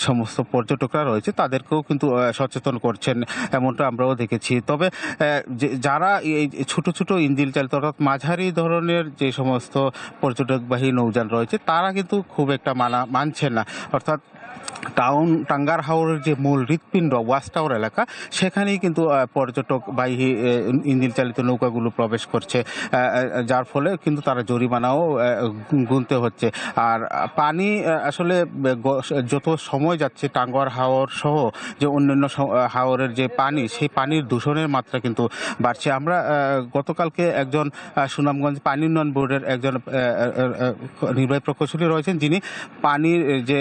সমস্ত পর্যটকরা রয়েছে, তাদেরকেও কিন্তু সচেতন করছেন, এমনটা আমরাও দেখেছি। তবে যারা এই ছোট ছোট ইঞ্জিন চালিত, অর্থাৎ মাঝারি ধরনের যে সমস্ত পর্যটকবাহী নৌযান রয়েছে, তারা কিন্তু খুব একটা মানছেন না। অর্থাৎ টাঙ্গার হাওরের যে মূল হৃৎপিণ্ড ওয়াচ টাওয়ার এলাকা, সেখানেই কিন্তু পর্যটকবাহী ইঞ্জিন চালিত নৌকাগুলো প্রবেশ করছে, যার ফলে কিন্তু তারা জরিমানাও গুনতে হচ্ছে। আর পানি আসলে যত সময় যাচ্ছে, টাঙ্গুয়ার হাওর সহ যে অন্যান্য হাওরের যে পানি, সেই পানির দূষণের মাত্রা কিন্তু বাড়ছে। আমরা গতকালকে একজন সুনামগঞ্জ পানি উন্নয়ন বোর্ডের একজন নির্বাহী প্রকৌশলী রয়েছেন, যিনি পানির যে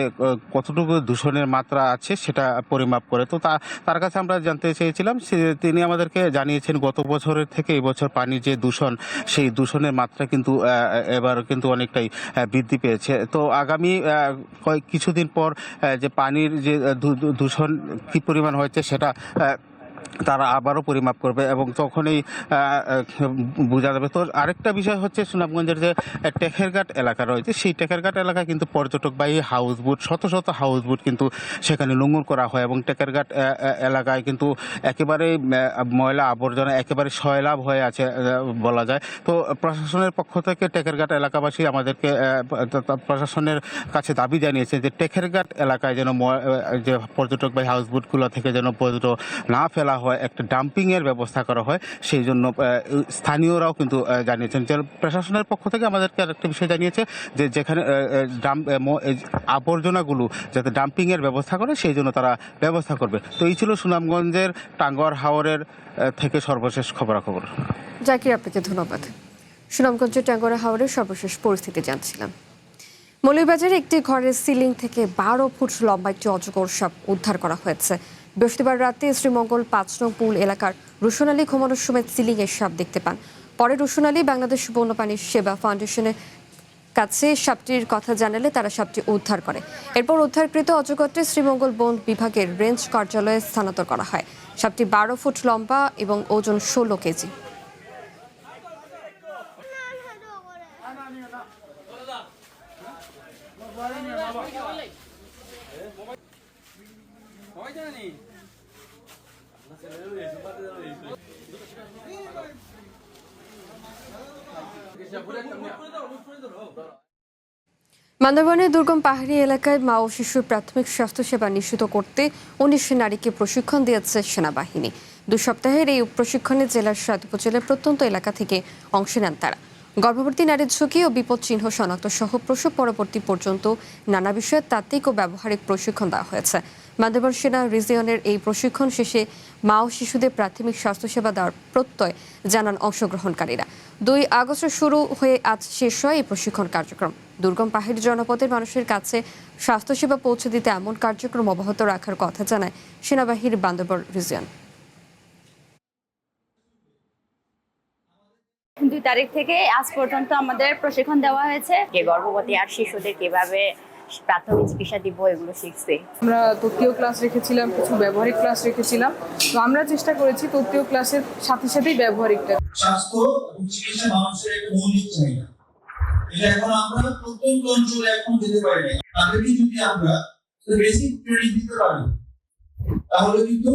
কতটুকু দূষণের মাত্রা আছে সেটা পরিমাপ করে। তো তার কাছে আমরা জানতে চেয়েছিলাম, তিনি আমাদেরকে জানিয়েছেন গত বছরের থেকে এই বছর পানির যে দূষণ, সেই দূষণের মাত্রা কিন্তু এবার কিন্তু অনেকটাই বৃদ্ধি পেয়েছে। তো আগামী কিছুদিন পর যে পানির যে দূষণ কী পরিমাণ হয়েছে, সেটা তারা আবারও পরিমাপ করবে এবং তখনই বোঝা যাবে। তো আরেকটা বিষয় হচ্ছে, সুনামগঞ্জের যে টেকেরঘাট এলাকা রয়েছে, সেই টেকেরঘাট এলাকা কিন্তু পর্যটকবাহী হাউস বোট, শত শত হাউস বোট কিন্তু সেখানে নোঙর করা হয় এবং টেকেরঘাট এলাকায় কিন্তু একেবারে ময়লা আবর্জনা একেবারে সয়লাভ হয়ে আছে বলা যায়। তো প্রশাসনের পক্ষ থেকে টেকেরঘাট এলাকাবাসী আমাদেরকে প্রশাসনের কাছে দাবি জানিয়েছে যে টেকেরঘাট এলাকায় যেন যে পর্যটকবাহী হাউস বোটগুলো থেকে যেন পর্যটক না ফেলা হয়, একটা ডাম্পিং এর ব্যবস্থা করা হয়। সেই জন্য স্থানীয়রাও কিন্তু জানিয়েছেন। প্রশাসনের পক্ষ থেকে আমাদেরকে আরেকটা বিষয় জানিয়েছে যে যেখানে আবর্জনাগুলো যাতে ডাম্পিং এর ব্যবস্থা করে, সেই জন্য তারা ব্যবস্থা করবে। তো এই ছিল সুনামগঞ্জের টাঙ্গুয়ার হাওরের থেকে সর্বশেষ খবরাখবর। জাকির, আপনাকে ধন্যবাদ। সুনামগঞ্জের টাঙ্গুয়ার হাওরের সর্বশেষ পরিস্থিতি জানছিলাম। মৌলভীবাজারে একটি ঘরের সিলিং থেকে 12 ফুট লম্বা একটি অজগর সাপ উদ্ধার করা হয়েছে। বৃহস্পতিবার রাতে শ্রীমঙ্গল 5 নং পুল এলাকার রুশন আলী ঘুমানোর সময় সিলিং এর সাপ দেখতে পান। পরে রুশন আলী বাংলাদেশ বন্যপ্রাণী সেবা ফাউন্ডেশনের কাছে সাপটির কথা জানালে তারা সাপটি উদ্ধার করে। এরপর উদ্ধারকৃত অজগরটি শ্রীমঙ্গল বন বিভাগের রেঞ্জ কার্যালয়ে স্থানান্তর করা হয়। সাপটি 12 ফুট লম্বা এবং ওজন 16 কেজি। বান্দরবানের দুর্গম পাহাড়ি এলাকায় মা ও শিশুর প্রাথমিক স্বাস্থ্যসেবা নিশ্চিত করতে 19 নারীকে প্রশিক্ষণ দিয়েছে সেনাবাহিনী। 2 সপ্তাহের এই প্রশিক্ষণে জেলার 7 উপজেলার প্রত্যন্ত এলাকা থেকে অংশ নেন তারা। গর্ভবতী নারীর ঝুঁকি ও বিপদ চিহ্ন শনাক্ত সহ প্রসব পরবর্তী পর্যন্ত নানা বিষয়ে তাত্ত্বিক ও ব্যবহারিক প্রশিক্ষণ দেওয়া হয়েছে। বান্দরবান সেনা রিজিয়নের এই প্রশিক্ষণ শেষে মা ও শিশুদের প্রাথমিক স্বাস্থ্যসেবা দেওয়ার প্রত্যয় জানান অংশগ্রহণকারীরা। 2 আগস্ট শুরু হয়ে আজ শেষ হয় এই প্রশিক্ষণ কার্যক্রম। দুর্গম পাহাড়ি জনপদের মানুষের কাছে স্বাস্থ্যসেবা পৌঁছে দিতে এমন কার্যক্রম অব্যাহত রাখার কথা জানায় সেনাবাহিনীর বান্দরবান রিজিয়ন। তারিখ থেকে আজ পর্যন্ত আমাদের প্রশিক্ষণ দেওয়া হয়েছে। গর্ভবতী আর শিশুদের কিভাবে প্রাথমিক চিকিৎসা দিব এগুলো শিখছি। আমরা তত্ত্বীয় ক্লাস রেখেছিলাম, কিছু ব্যবহারিক ক্লাস রেখেছিলাম। তো আমরা চেষ্টা করেছি তত্ত্বীয় ক্লাসের সাথে সাথেই ব্যবহারিকটা। স্বাস্থ্য এবং চিকিৎসা মানুষের একটা মৌলিক চাহিদা, এটা এখন আমরা প্রত্যন্ত অঞ্চলে এখন দিতে পারি না। তাদেরকে যদি আমরা বেসিক ট্রেনিং দিতে পারি তাহলে কিন্তু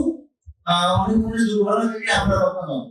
অনেক ধরনের দুর্ঘটনা থেকে আমরা রক্ষা পাবো।